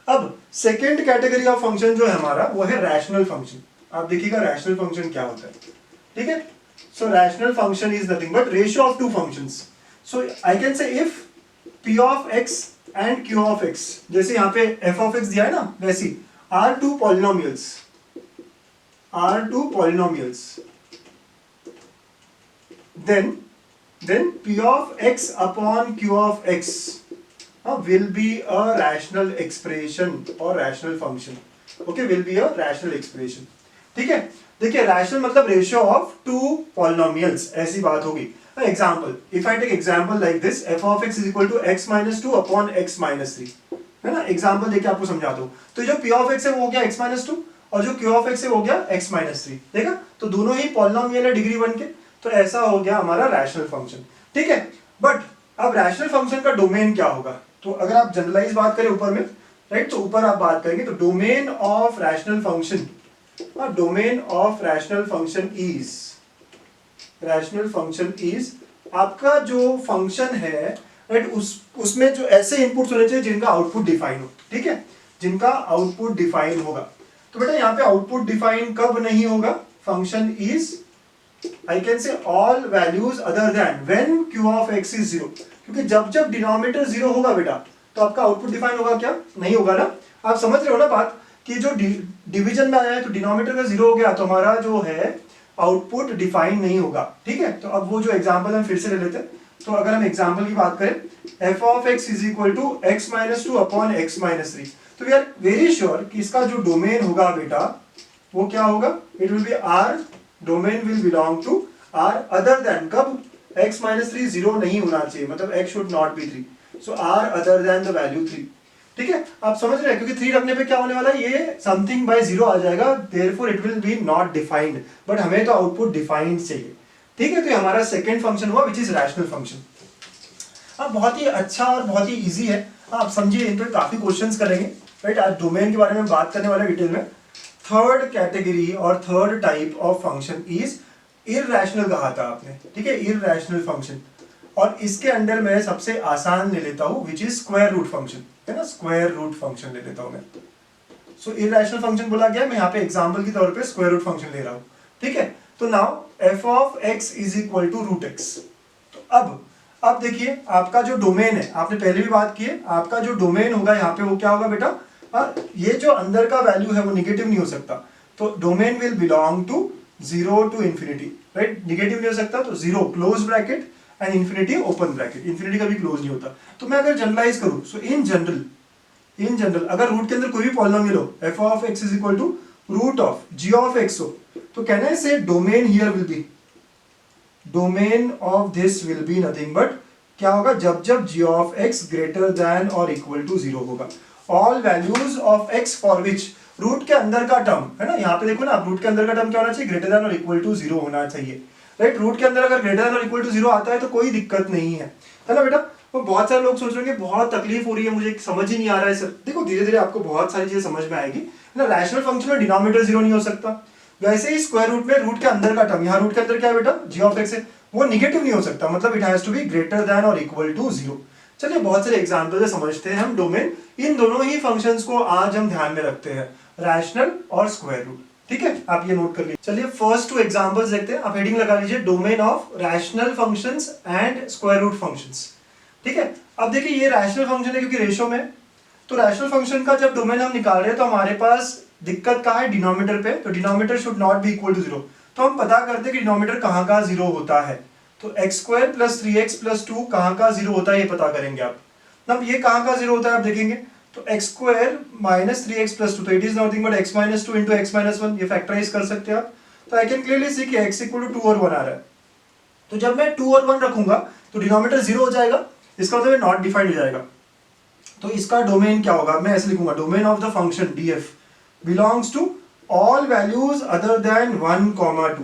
अब सेकेंड कैटेगरी ऑफ फंक्शन जो है हमारा, वो है रैशनल फंक्शन। आप देखिएगा रैशनल फंक्शन क्या होता है, ठीक है। So rational function is nothing but ratio of two functions. So I can say if p of x and q of x, जैसे यहाँ पे f ऑफ x दिया है ना, वैसी are two polynomials, then p of x upon q of x will be a rational expression or rational function, okay, will be a rational expression, ठीक है। देखिए रैशनल मतलब रेशियो ऑफ टू पॉलिनोमियल्स, ऐसी बात होगी। Example, if I take example like this, f of x is equal to x minus 2 upon x minus 3, है ना। Example देके आपको समझा दो। तो जो p of x है वो हो गया x minus 2 और जो q of x है वो हो गया x minus 3, देखा। तो दोनों ही पॉलिनोमियल है डिग्री 1 के, तो ऐसा हो गया हमारा रैशनल फंक्शन, ठीक है। बट अब रैशनल फंक्शन का डोमेन क्या होगा, तो अगर आप जनरलाइज बात करें ऊपर में, राइट, तो ऊपर आप बात करेंगे तो domain of rational function, domain of rational function is आपका जो फंक्शन है, राइट, उसमें जो ऐसे इनपुट्स होने चाहिए जिनका आउटपुट डिफाइन हो, ठीक है, जिनका आउटपुट डिफाइन होगा। तो बेटा यहाँ पे आउटपुट डिफाइन कब नहीं होगा, फंक्शन इज आई कैन से all values other then when q of x is 0, क्योंकि जब जब डिनोमिनेटर 0 होगा बेटा तो आपका आउटपुट डिफाइन होगा क्या, नहीं होगा ना। आप समझ रहे हो ना बात कि जो डिवीजन में आया है तो डिनोमिनेटर का 0 हो गया तो हमारा जो है आउटपुट डिफाइन नहीं होगा, ठीक है। तो अब वो जो एग्जांपल हम फिर से ले लेते हैं। तो अगर हम एग्जांपल की बात करें f of x is equal to x minus 2 upon x minus 3, तो वी आर वेरी श्योर कि इसका जो डोमेन होगा बेटा वो क्या होगा, it will be r domain will belong to r other than कब, x माइनस 3 0 नहीं होना चाहिए, मतलब x should not be 3, so r other than the value 3, ठीक है। आप समझ रहे हैं, क्योंकि 3 रखने पे क्या होने वाला है, ये समथिंग बाय 0 आ जाएगा, therefore it will B not defined, but हमें तो आउटपुट डिफाइंड चाहिए, ठीक है। तो ये हमारा सेकंड फंक्शन हुआ विच इज रैशनल फंक्शन। अब बहुत ही अच्छा और बहुत ही इजी है, आप समझिए, इन पे काफी क्वेश्चंस करेंगे, राइट। आज डोमेन के बारे में बात करने वाले डिटेल में। थर्ड कैटेगरी और third type of function is irrational कहा था आपने, ठीक है, इररेशनल फंक्शन। और इसके अंडर मैं सबसे आसान ले लेता हूं which is square root function, है ना, स्क्वायर रूट फंक्शन ले लेता हूं मैं। सो इररेशनल फंक्शन बोला गया, मैं यहाँ पे एग्जांपल के तौर पे स्क्वायर रूट फंक्शन ले रहा हूं, ठीक है। तो now f of x is equal to root x. तो अब देखिए आपका जो डोमेन है, आपने पहले भी बात की है, आपका जो डोमेन होगा यहाँ पे वो क्या होगा बेटा, ये जो अंदर का वैल्यू है वो निगेटिव नहीं हो सकता, तो domain will belong to 0 to infinity, right, negative नहीं हो सकता, तो 0 close bracket and infinity open bracket, infinity कभी क्लोज नहीं होता। तो मैं अगर जनरलाइज करूं, सो इन जनरल अगर रूट के अंदर कोई भी पॉलिनोमियल हो, f of x is equal to root of g of x हो, तो can I say domain here will be, domain of this will be nothing but क्या होगा, जब जब g of x greater than और equal to 0 होगा, all values of x for which root के अंदर का टर्म, है ना, यहाँ पे देखो ना, रूट के अंदर का टर्म क्या होना चाहिए, ग्रेटर देन और इक्वल टू 0 होना चाहिए, राइट। रूट के अंदर अगर ग्रेटर देन और इक्वल टू 0 आता है तो कोई दिक्कत नहीं है ना बेटा। तो बहुत सारे लोग सोच रहे हैं कि बहुत तकलीफ हो रही है, मुझे समझ ही नहीं आ रहा है सर। देखो धीरे धीरे आपको बहुत सारी चीजें समझ में आएगी, है ना। रैशनल फंक्शन में डिनोमिनेटर 0 नहीं हो सकता, वैसे ही स्क्वायर रूट में रूट के अंदर का टर्म, यहाँ रूट के अंदर क्या है बेटा, g ऑफ x है, वो निगेटिव नहीं हो सकता, मतलब it has to be greater than और इक्वल टू 0। चलिए बहुत सारे एग्जांपल से समझते हैं हम डोमेन, इन दोनों ही फंक्शंस को आज हम ध्यान में रखते हैं, रैशनल और स्क्वायर रूट, ठीक है, आप ये नोट कर लीजिए। चलिए फर्स्ट 2 एग्जांपल्स देखते हैं, आप हेडिंग लगा लीजिए, domain of rational functions and square root functions, ठीक है। अब देखिए ये रैशनल फंक्शन है क्योंकि रेशो में, तो रैशनल फंक्शन का जब डोमेन हम निकाल रहे हैं तो हमारे पास दिक्कत कहाँ है, डिनोमिनेटर पे, तो denominator should not be equal to 0, तो हम पता करते हैं कि डिनोमिनेटर कहाँ का 0 होता है, तो x square plus 3x plus 2 कहाँ का 0 होता है ये पता करेंगे आप। अब ये कहाँ का 0 होता है आप देखेंगे, तो x square minus 3x plus 2, तो it is nothing but x minus 2 into x minus 1, ये फैक्टराइज कर सकते हैं आप। तो आई कैन क्लियरली सी कि x इक्वल टू 2 और 1 आ रहा है, तो जब मैं 2 और 1 रखूंगा तो डिनोमिनेटर 0 हो जाएगा, इसका मतलब नॉट डिफाइंड हो जाएगा। तो इसका डोमेन क्या होगा, मैं ऐसे लिखूंगा, domain of the function df belongs to all values other than 1, 2,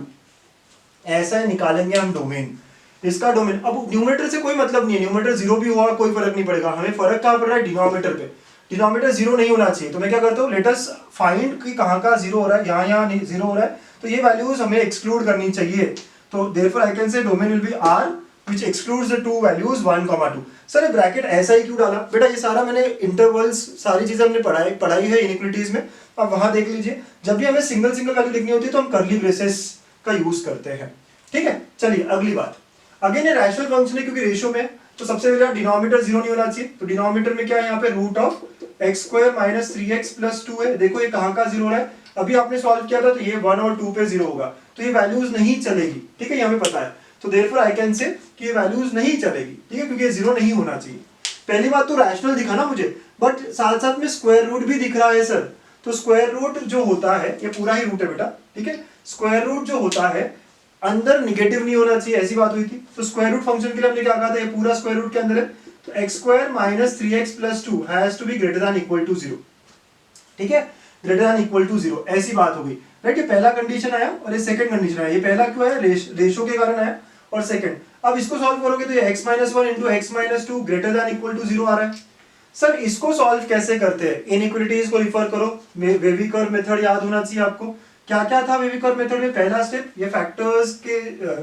ऐसा ही निकालेंगे हम डोमेन, इसका डोमेन। अब न्यूमरेटर से कोई मतलब नहीं है, न्यूमरेटर 0 भी हुआ कोई फर्क नहीं पड़ेगा, हमें फर्क कहाँ पड़ रहा है, डिनोमिनेटर पे, डिनोमिनेटर 0 नहीं होना चाहिए। तो मैं क्या करता हूँ, लेट अस फाइंड कि कहाँ का 0 हो रहा है, यहाँ 0 हो रहा है, तो ये वैल्यूज हमें एक्सक्लूड करनी चाहिए, तो therefore I can say domain will be r which excludes the two values 1, 2। Sir ये ब्रैकेट ऐसा ही क्यों डाला बेटा, ये सारा मैंने इंटरवल्स सारी चीजें हमने पढ़ाई है इनइक्वालिटीज में, आप वहां देख लीजिए, जब भी हमें सिंगल वैल्यू लिखनी होती है तो हम कर्ली ब्रेसेस का यूज करते हैं, ठीक है। चलिए अगली बात, अगेन ये रैशनल फंक्शन है क्योंकि रेशियो में, तो सबसे पहले डिनोमिनेटर 0 नहीं होना चाहिए, तो डिनोमिनेटर में क्या है यहाँ पे, root of x square minus 3x plus 2 है, देखो ये कहाँ का 0 हो रहा है, अभी आपने सॉल्व किया था तो ये 1 और 2 पे 0 होगा, तो ये वैल्यूज नहीं चलेगी, ठीक है, ये हमें पता है, तो देयरफॉर आई कैन से कि ये वैल्यूज नहीं चलेगी, ठीक है, क्योंकि ये 0 नहीं होना चाहिए। पहली बात तो रैशनल दिखा ना मुझे, बट साथ साथ में स्क्वायर रूट भी दिख रहा है सर, तो स्क्वायर रूट जो होता है ये पूरा ही रूट है बेटा, ठीक है, स्क्वायर रूट जो होता है अंदर निगेटिव नहीं होना चाहिए, ऐसी बात हुई थी। तो स्क्वायर रूट फंक्शन के लिए हमने क्या कहा था, ये पूरा स्क्वायर रूट के अंदर है, तो x square minus 3x plus 2 has to be greater than equal to 0, ठीक है, ग्रेटर देन इक्वल टू 0, ऐसी बात हो गई, राइट। ये पहला कंडीशन आया और ये सेकंड कंडीशन आया, ये पहला क्यों है, रेशो के कारण आया, और सेकंड, अब इसको सॉल्व करोगे तो ये x minus one into x minus two greater than equal to 0 आ रहा है। सर इसको सॉल्व कैसे करते हैं? इनइक्वालिटीज को रिफर करो, वेवी कर्व मेथड याद होना चाहिए आपको। क्या क्या था वेवी कर्व मेथड में? पहला स्टेप ये फैक्टर्स के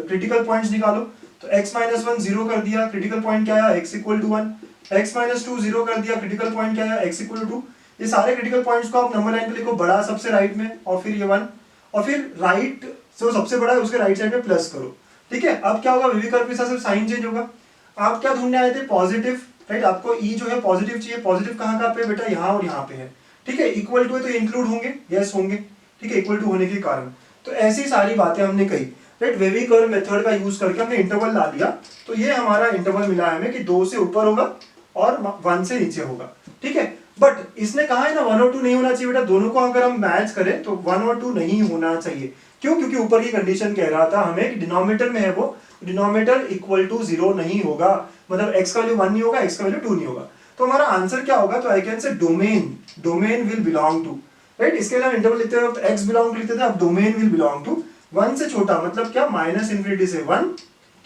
क्रिटिकल पॉइंट्स निकालो, तो x माइनस वन 0 कर दिया, क्रिटिकल पॉइंट क्या आया? x equal to 1। x minus two 0 कर दिया, क्रिटिकल पॉइंट क्या आया? x equal to 2। ये सारे क्रिटिकल पॉइंट्स को आप नंबर लाइन पे लिखो, बड़ा सबसे राइट में और फिर ये 1, और फिर राइट जो सबसे बड़ा है उसके राइट साइड में प्लस करो। ठीक है, अब क्या होगा? वेवी कर्व के साथ सिर्फ साइन चेंज होगा। आप क्या ढूंढने आए थे? Positive, right? आपको ई जो है पॉजिटिव चाहिए। पॉजिटिव कहाँ पे बेटा? यहाँ और यहाँ पे है। ठीक है, इक्वल टू है तो इंक्लूड होंगे, यस होंगे। ठीक है, इक्वल टू होने के कारण। तो ऐसी सारी बातें हमने कही, राइट? वेवी कर्व मेथड का यूज करके हमने इंटरवल ला दिया, तो ये हमारा इंटरवल मिला है हमें कि 2 से ऊपर होगा और 1 से नीचे होगा। ठीक है, बट इसने कहा है ना 1 और 2 नहीं होना चाहिए बेटा। दोनों को अगर हम मैच करें तो 1 और 2 नहीं होना चाहिए। क्यों? क्योंकि ऊपर की कंडीशन कह रहा था हमें कि डिनोमिनेटर में है वो, डिनोमिनेटर इक्वल टू 0 नहीं होगा, मतलब x का वैल्यू 1 नहीं होगा, x का वैल्यू 2 नहीं होगा। तो हमारा आंसर क्या होगा? तो I can say domain will belong to, right? इसके लिए हम इंटरवल लिखते हैं, x बिलोंग टू लिखते थे, अब डोमेन विल बिलोंग टू 1 से छोटा, मतलब क्या? माइनस इन्फिनिटी से 1,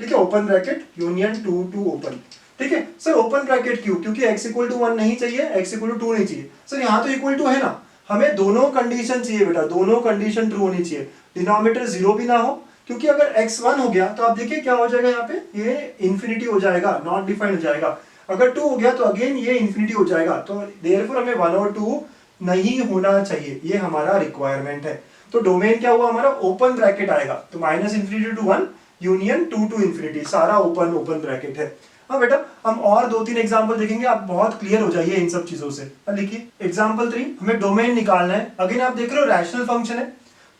ठीक है, open bracket union 2 to open. ठीक है सर, ओपन ब्रैकेट क्यों? क्योंकि x इक्वल टू 1 नहीं चाहिए, x इक्वल टू 2 नहीं चाहिए। सर यहाँ तो इक्वल टू है ना, हमें दोनों कंडीशन चाहिए बेटा, दोनों कंडीशन ट्रू होनी चाहिए। डिनोमिनेटर 0 भी ना हो, क्योंकि अगर x 1 हो गया तो आप देखिए क्या हो जाएगा, यहाँ पे ये इंफिनिटी हो जाएगा, नॉट डिफाइंड हो जाएगा। अगर 2 हो गया तो अगेन ये इंफिनिटी हो जाएगा। तो देयरफॉर हमें 1 और 2 नहीं होना चाहिए, ये हमारा रिक्वायरमेंट है। तो डोमेन क्या हुआ हमारा? ओपन ब्रैकेट आएगा, तो minus infinity to 1 union 2 to infinity, सारा ओपन ब्रैकेट है। हाँ बेटा, हम और 2-3 एग्जांपल देखेंगे, आप बहुत क्लियर हो जाइए इन सब चीजों से। लिखिए एग्जांपल 3, हमें डोमेन निकालना है। अगेन आप देख रहे हो रैशनल फंक्शन है,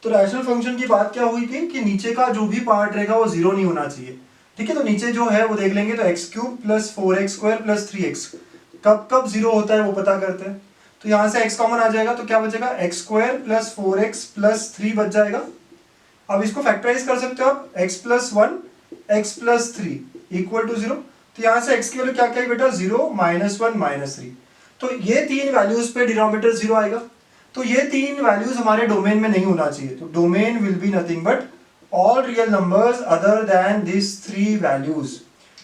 तो रैशनल फंक्शन की बात क्या हुई थी कि नीचे का जो भी पार्ट रहेगा वो 0 नहीं होना चाहिए। ठीक है, तो नीचे जो है वो देख लेंगे, तो x cube plus 4x square plus 3x कब कब 0 होता है वो पता करते हैं। तो यहां से x कॉमन आ जाएगा, तो क्या बचेगा? X square plus 4x plus 3 बच जाएगा। अब इसको फैक्टराइज कर सकते हो आप, x plus 1 x plus 3 equal to 0। तो यहां से x की वैल्यू क्या क्या है बेटा? 0 माइनस 1 माइनस 3। तो ये तीन वैल्यूज पे डिनोमिनेटर 0 आएगा। तो ये तीन वैल्यूज हमारे डोमेन में नहीं होना चाहिए। तो domain will be nothing but all real numbers other than this 3 values.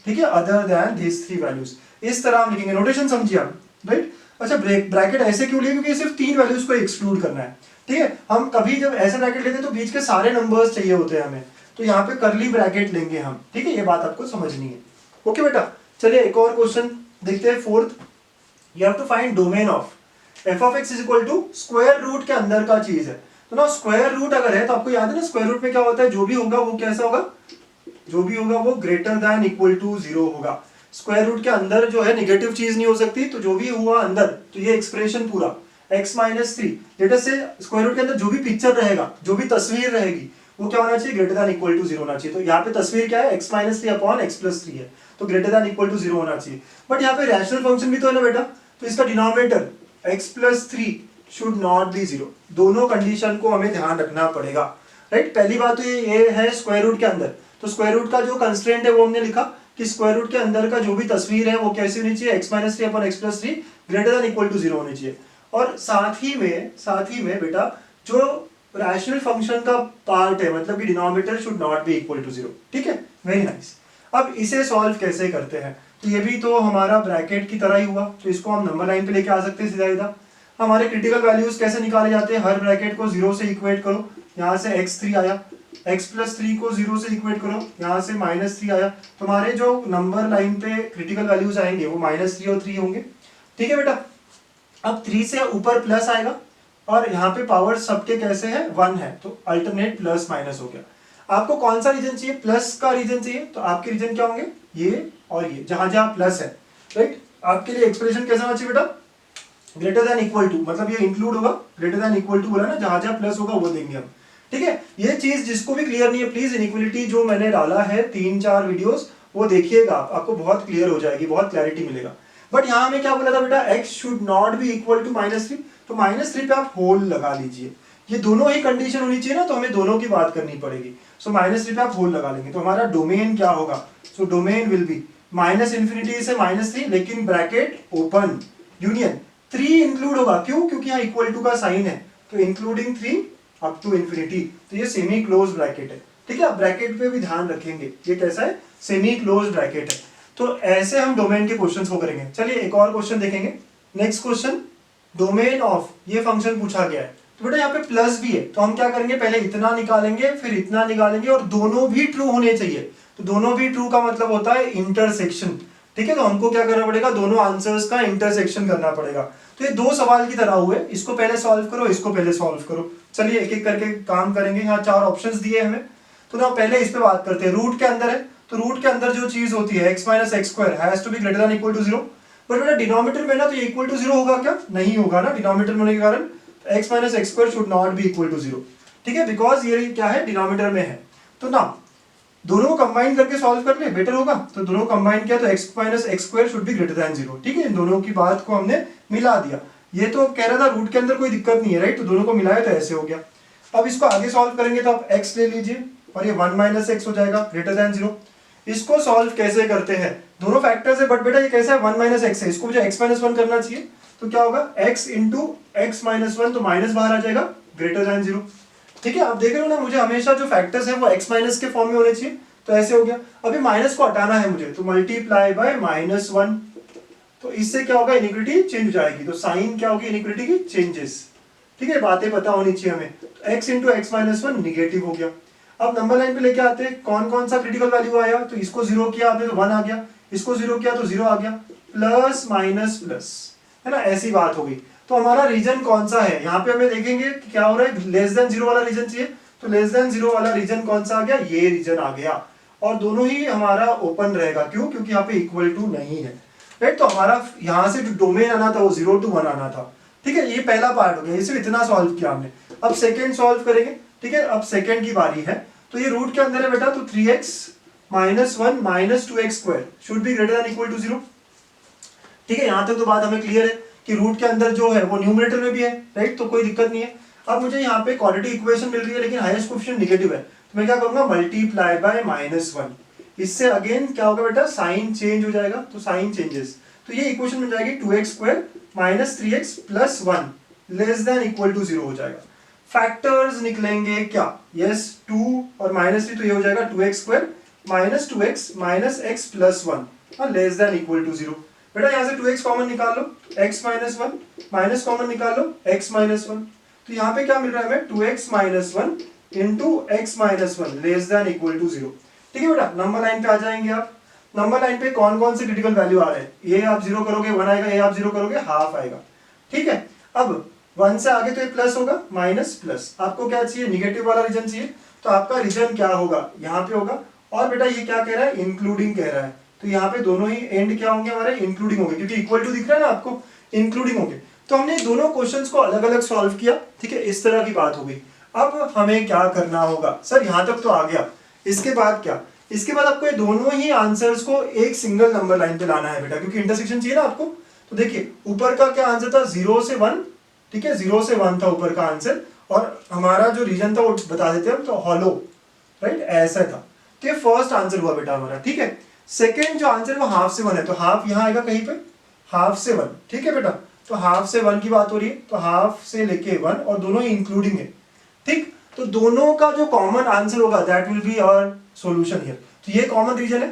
ठीक है, अदर देन दिस 3 वैल्यूज। इस तरह हम लिखेंगे, नोटेशन समझिए आप, राइट? अच्छा, ब्रैकेट ऐसे क्यों लिए? क्योंकि सिर्फ 3 वैल्यूज को एक्सक्लूड करना है। ठीक है, हम कभी जब ऐसे ब्रैकेट लेते हैं तो बीच के सारे नंबर्स चाहिए होते हैं हमें, तो यहाँ पे करली ब्रैकेट लेंगे हम। ठीक है, ये बात आपको समझनी है। ओके बेटा, चलिए एक और क्वेश्चन देखते हैं, fourth. You have to find domain of f of x is equal to square root के अंदर का चीज है। तो ना स्क्वायर रूट अगर है तो आपको याद है ना, स्क्वायर रूट में क्या होता है? जो भी होगा वो कैसा होगा? जो भी होगा वो ग्रेटर देन इक्वल टू 0 होगा। स्क्वायर रूट के अंदर जो है नेगेटिव चीज नहीं हो सकती, तो जो भी हुआ अंदर, तो ये एक्सप्रेशन पूरा x माइनस 3, लेटेस्ट से स्क्वायर रूट के अंदर जो भी पिक्चर रहेगा, जो भी तस्वीर रहेगी, वो क्या होना चाहिए? ग्रेटर देन इक्वल टू 0 होना चाहिए। तो यहाँ पे तस्वीर क्या है? x minus 3 upon x plus 3 है, तो ग्रेटर देन इक्वल टू 0 होना चाहिए। बट यहाँ पे रैशनल फंक्शन भी तो है ना बेटा, तो इसका denominator x plus 3 should not B 0। दोनों कंडीशन को हमें ध्यान रखना पड़ेगा, राइट? पहली बात तो ये है स्क्वायर रूट के अंदर, तो स्क्वायर रूट का जो कंस्ट्रेंट है वो हमने लिखा कि स्क्वायर रूट के अंदर का जो भी तस्वीर है वो कैसी होनी चाहिए? x minus 3 upon x plus 3 greater than equal to 0 होनी चाहिए। और साथ ही में बेटा जो रैशनल फंक्शन का पार्ट है, मतलब कि denominator should not be equal to 0। ठीक है, वेरी नाइस। अब इसे सॉल्व कैसे करते हैं? तो ये भी तो हमारा ब्रैकेट की तरह ही हुआ, तो इसको हम नंबर लाइन पे लेके आ सकते हैं सीधा सीधा। हमारे क्रिटिकल वैल्यूज कैसे निकाले जाते हैं? हर ब्रैकेट को 0 से इक्वेट करो, यहाँ से x3 आया, x प्लस 3 को 0 से इक्वेट करो, यहाँ से माइनस 3 आया। तो हमारे जो नंबर लाइन पे क्रिटिकल वैल्यूज आएंगे वो माइनस 3 और 3 होंगे। ठीक है बेटा, अब 3 से ऊपर प्लस आएगा और यहाँ पे पावर सबके कैसे है? 1 है, तो अल्टरनेट प्लस माइनस हो गया। आपको कौन सा रीजन चाहिए? प्लस का रीजन चाहिए, तो आपके रीजन क्या होंगे? ये और ये, जहां जहां प्लस है, राइट? आपके लिए एक्सप्रेशन कैसा होना चाहिए बेटा? ग्रेटर देन इक्वल टू, मतलब ये इंक्लूड होगा, ग्रेटर देन इक्वल टू बोला ना, जहां जहां प्लस होगा वो देंगे हम। ठीक है, ये चीज जिसको भी क्लियर नहीं है प्लीज इनइक्वालिटी जो मैंने डाला है 3-4 वीडियोस वो देखिएगा, आपको बहुत क्लियर हो जाएगी, बहुत क्लैरिटी मिलेगा। बट यहाँ हमें क्या बोला था बेटा? x should not be equal to -3, तो -3 पे आप होल लगा लीजिए। ये दोनों ही कंडीशन होनी चाहिए ना, तो हमें दोनों की बात करनी पड़ेगी। सो -3 पे आप होल लगा लेंगे, तो हमारा डोमेन क्या होगा? So domain will be minus infinity से -3, लेकिन ब्रैकेट ओपन यूनियन 3 इंक्लूड होगा। क्यों? क्योंकि यहाँ इक्वल टू का साइन है, तो इंक्लूडिंग 3 अप टू इन्फिनिटी, तो ये सेमी क्लोज ब्रैकेट है। ठीक है, आप ब्रैकेट पे भी ध्यान रखेंगे, ये कैसा है, सेमी क्लोज ब्रैकेट है। तो ऐसे हम डोमेन के क्वेश्चंस को करेंगे। चलिए एक और क्वेश्चन देखेंगे। नेक्स्ट क्वेश्चन, डोमेन ऑफ, ये फंक्शन पूछा गया है, तो बेटा यहाँ पे प्लस भी है, तो हम क्या करेंगे, पहले इतना निकालेंगे फिर इतना निकालेंगे और दोनों भी ट्रू होने चाहिए। तो दोनों भी ट्रू का मतलब होता है इंटरसेक्शन। ठीक है, तो हमको क्या करना पड़ेगा, दोनों आंसर्स का इंटरसेक्शन करना पड़ेगा। तो ये दो सवाल की तरह हुए, इसको पहले सॉल्व करो, इसको पहले सॉल्व करो। चलिए एक एक करके काम करेंगे। यहाँ 4 ऑप्शंस दिए हमें, तो ना पहले इस पे बात करते हैं। रूट के अंदर है, तो रूट के अंदर जो चीज होती है x minus x square has to be greater than equal to 0। But बेटा डिनोमिनेटर में ना, तो ये इक्वल टू 0 होगा क्या, नहीं होगा ना, डिनोमिनेटर में होने के कारण x minus x square should not be equal to 0। ठीक है, बिकॉज ये क्या है, डिनोमिनेटर में है। तो ना दोनों को कंबाइन करके सॉल्व कर ले, बेटर होगा। तो दोनों कंबाइन किया तो x minus x square should be greater then 0। ठीक है, इन दोनों की बात को हमने मिला दिया। ये तो कह रहा था रूट के अंदर कोई दिक्कत नहीं है, राइट, तो दोनों को मिलाया तो ऐसे हो गया। अब इसको आगे सॉल्व करेंगे तो आप x ले लीजिए और ये 1 माइनस एक्स हो जाएगा ग्रेटर देन 0। इसको सॉल्व कैसे करते हैं, दोनों फैक्टर्स है, बट बेटा ये कैसा है, 1 माइनस एक्स है, इसको मुझे x माइनस 1 करना चाहिए। तो क्या होगा, x इंटू एक्स माइनस 1, तो माइनस बाहर आ जाएगा, ग्रेटर देन 0। ठीक है, आप देख रहे हो ना, मुझे हमेशा जो फैक्टर्स है वो x माइनस के फॉर्म में होने चाहिए, तो ऐसे हो गया। अभी माइनस को हटाना है मुझे, तो मल्टीप्लाई बाय -1, तो इससे क्या होगा, इनिक्विटी चेंज हो जाएगी। तो साइन क्या होगी, इनिक्विटी की चेंजेस। ठीक है, बातें पता होनी चाहिए हमें। तो x into x minus 1 negative हो गया। अब नंबर लाइन पे लेके आते हैं, कौन कौन सा क्रिटिकल वैल्यू आया, तो इसको 0 किया आपने तो 1 आ गया, इसको 0 किया तो 0 आ गया, प्लस माइनस प्लस, है ना, ऐसी बात हो गई। तो हमारा रीजन कौन सा है, यहाँ पे हमें देखेंगे कि क्या हो रहा है, लेस देन 0 वाला रीजन चाहिए, तो लेस देन 0 वाला रीजन कौन सा आ गया, ये रीजन आ गया। और दोनों ही हमारा ओपन रहेगा, क्यों, क्योंकि यहाँ पे इक्वल टू नहीं है, राइट। तो हमारा यहाँ से जो डोमेन आना था वो 0 to 1 आना था। ठीक है, ये पहला पार्ट हो गया, इसे इतना सॉल्व किया हमने। अब सेकंड सॉल्व करेंगे। ठीक है, अब सेकंड की बारी है, तो ये रूट के अंदर है बेटा, तो 3x minus 1 minus 2x square should be greater than equal to 0। ठीक है, यहां तक तो बात हमें क्लियर है कि रूट के अंदर जो है वो न्यूमरेटर में भी है, राइट, तो कोई दिक्कत नहीं है। अब मुझे यहाँ पे क्वाड्रेटिक इक्वेशन मिल रही है, लेकिन हाईएस्ट कोएफिशिएंट नेगेटिव है, तो मैं क्या करूंगा, मल्टीप्लाई बाय -1। इससे अगेन क्या होगा बेटा, साइन चेंज हो जाएगा, तो साइन चेंजेस, तो ये इक्वेशन मिल जाएगी 2x square minus 3x plus 1 less than equal to 0 हो जाएगा। फैक्टर्स निकलेंगे क्या, यस 2 और -3, तो ये हो जाएगा 2x square minus 2x minus x plus 1 less than equal to 0। बेटा यहाँ से 2x कॉमन निकाल लो, x माइनस 1 माइनस कॉमन निकाल लो, x माइनस 1, तो यहाँ पे क्या मिल रहा है हमें, 2x minus 1 into x minus 1 less than equal to 0। ठीक है बेटा, नंबर लाइन पे आ जाएंगे आप। नंबर लाइन पे कौन कौन से क्रिटिकल वैल्यू आ रहे हैं, ये आप 0 करोगे 1 आएगा, ये आप 0 करोगे हाफ आएगा। ठीक है, अब 1 से आगे तो ये प्लस होगा, माइनस प्लस, आपको क्या चाहिए, निगेटिव वाला रीजन चाहिए, तो आपका रीजन क्या होगा, यहाँ पे होगा। और बेटा ये क्या कह रहा है, इंक्लूडिंग कह रहा है, तो यहाँ पे दोनों ही एंड क्या होंगे हमारे, इंक्लूडिंग होंगे, क्योंकि इक्वल टू दिख रहा है ना आपको, इंक्लूडिंग होंगे। तो हमने दोनों क्वेश्चंस को अलग अलग सॉल्व किया। ठीक है, इस तरह की बात हो गई। अब हमें क्या करना होगा, सर यहाँ तक तो आ गया, इसके बाद क्या, इसके बाद आपको ये दोनों ही आंसर्स को एक सिंगल नंबर लाइन पे लाना है बेटा, क्योंकि इंटरसेक्शन चाहिए ना आपको। तो देखिए ऊपर का क्या आंसर था, 0 से 1। ठीक है, 0 से 1 था ऊपर का आंसर, और हमारा जो रीजन था वो बता देते हैं, तो हॉलो, राइट, ऐसा था। तो ये फर्स्ट आंसर हुआ बेटा हमारा। ठीक है, सेकेंड जो आंसर वो हाफ से 1 है, तो हाफ यहाँ आएगा कहीं पे, हाफ से 1। ठीक है बेटा, तो हाफ से 1 की बात हो रही है, तो हाफ से लेके 1, और दोनों ही इंक्लूडिंग है। ठीक, तो दोनों का जो कॉमन आंसर होगा that will be our solution here. तो ये कॉमन रीजन है,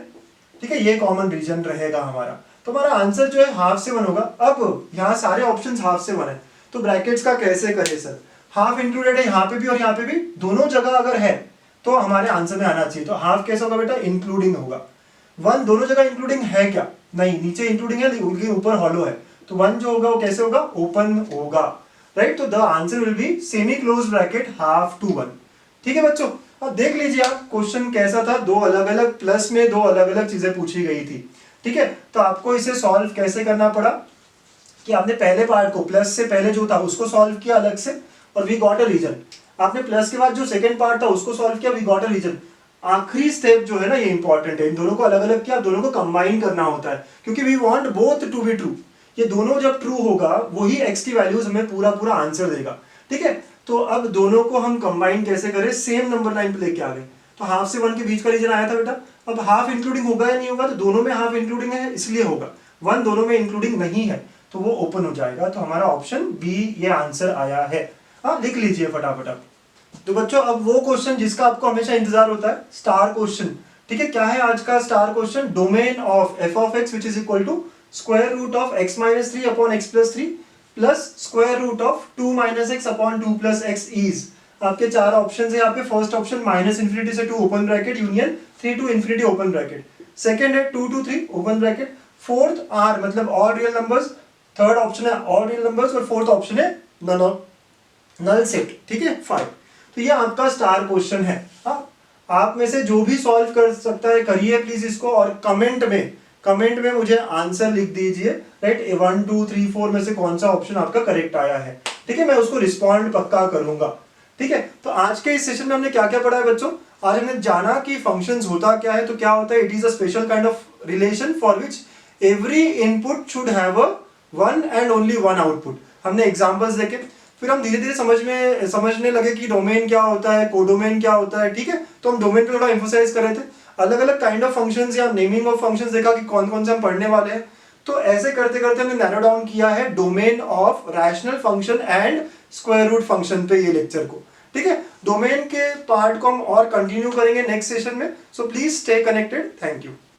ठीक है, ये कॉमन रीजन रहेगा हमारा, तो हमारा आंसर जो है हाफ से 1 होगा। अब यहाँ सारे ऑप्शंस हाफ से 1 है, तो ब्रैकेट्स का कैसे करें सर, हाफ इंक्लूडेड है यहाँ पे भी और यहाँ पे भी, दोनों जगह अगर है तो हमारे आंसर में आना चाहिए। तो हाफ कैसा होगा बेटा, इंक्लूडिंग होगा। 1 दोनों जगह इंक्लूडिंग है क्या, नहीं, नीचे इंक्लूडिंग है लेकिन ऊपर हॉलो है, तो 1 जो होगा वो कैसे होगा, ओपन होगा, राइट। तो the answer will be semi close bracket half to 1। ठीक है बच्चों, अब देख लीजिए आप क्वेश्चन कैसा था, दो अलग अलग प्लस में दो अलग अलग चीजें पूछी गई थी। ठीक है, तो आपको इसे सॉल्व कैसे करना पड़ा कि आपने पहले पार्ट को प्लस से पहले जो था उसको सॉल्व किया अलग से, और वी गॉट अ रीजन। आपने प्लस के बाद जो सेकंड पार्ट था उसको सॉल्व किया, वी गॉट अ रीजन। आखिरी स्टेप जो है ना ये इंपॉर्टेंट है, इन दोनों को अलग अलग किया, दोनों को कंबाइन करना होता है, क्योंकि we want both to be true. ये दोनों जब ट्रू होगा वही x की वैल्यूज हमें पूरा पूरा आंसर देगा। ठीक है, तो अब दोनों को हम कंबाइन कैसे करें, सेम नंबर लाइन पे लेके आ गए, तो हाफ से 1 के बीच का रीजन आया था बेटा। अब हाफ इंक्लूडिंग होगा या नहीं होगा, तो दोनों में हाफ इंक्लूडिंग है इसलिए होगा, 1 दोनों में इंक्लूडिंग नहीं है तो वो ओपन हो जाएगा। तो हमारा ऑप्शन बी ये आंसर आया है। हाँ लिख लीजिए फटाफट। तो बच्चों अब वो क्वेश्चन जिसका आपको हमेशा इंतजार होता है, स्टार क्वेश्चन। ठीक है, क्या है आज का star question? Domain of f of x which is equal to square root of x minus three upon x plus three plus square root of two minus x upon two plus x is. आपके चार option है यहाँ पे। First option minus infinity से two open bracket union three to infinity open bracket. Second है two to three open bracket. Fourth R मतलब all real numbers. Third option है all real numbers और फोर्थ ऑप्शन है null set. ठीक है, 5। तो ये आपका स्टार क्वेश्चन है। हाँ, आप में से जो भी सॉल्व कर सकता है करिए प्लीज इसको, और कमेंट में मुझे आंसर लिख दीजिए, राइट? 1 2 3 4 में से कौन सा ऑप्शन आपका करेक्ट आया है। ठीक है, मैं उसको रिस्पॉन्ड पक्का करूंगा। ठीक है, तो आज के इस सेशन में हमने क्या क्या पढ़ा है बच्चों? आज हमने जाना कि फंक्शंस होता क्या है। तो क्या होता है? It is a special kind of relation for which every input should have a one and only one output. हमने एग्जांपल्स देखे, फिर हम धीरे धीरे समझने लगे कि डोमेन क्या होता है, कोडोमेन क्या होता है। ठीक है, तो हम डोमेन पे थोड़ा एम्फोसाइज कर रहे थे। अलग अलग काइंड ऑफ फंक्शंस या नेमिंग ऑफ फंक्शंस देखा कि कौन कौन से हम पढ़ने वाले हैं। तो ऐसे करते करते हमने नैरो डाउन किया है domain of rational function and square root function पे ये लेक्चर को। ठीक है, डोमेन के पार्ट को हम और कंटिन्यू करेंगे नेक्स्ट सेशन में। So please stay connected. Thank you.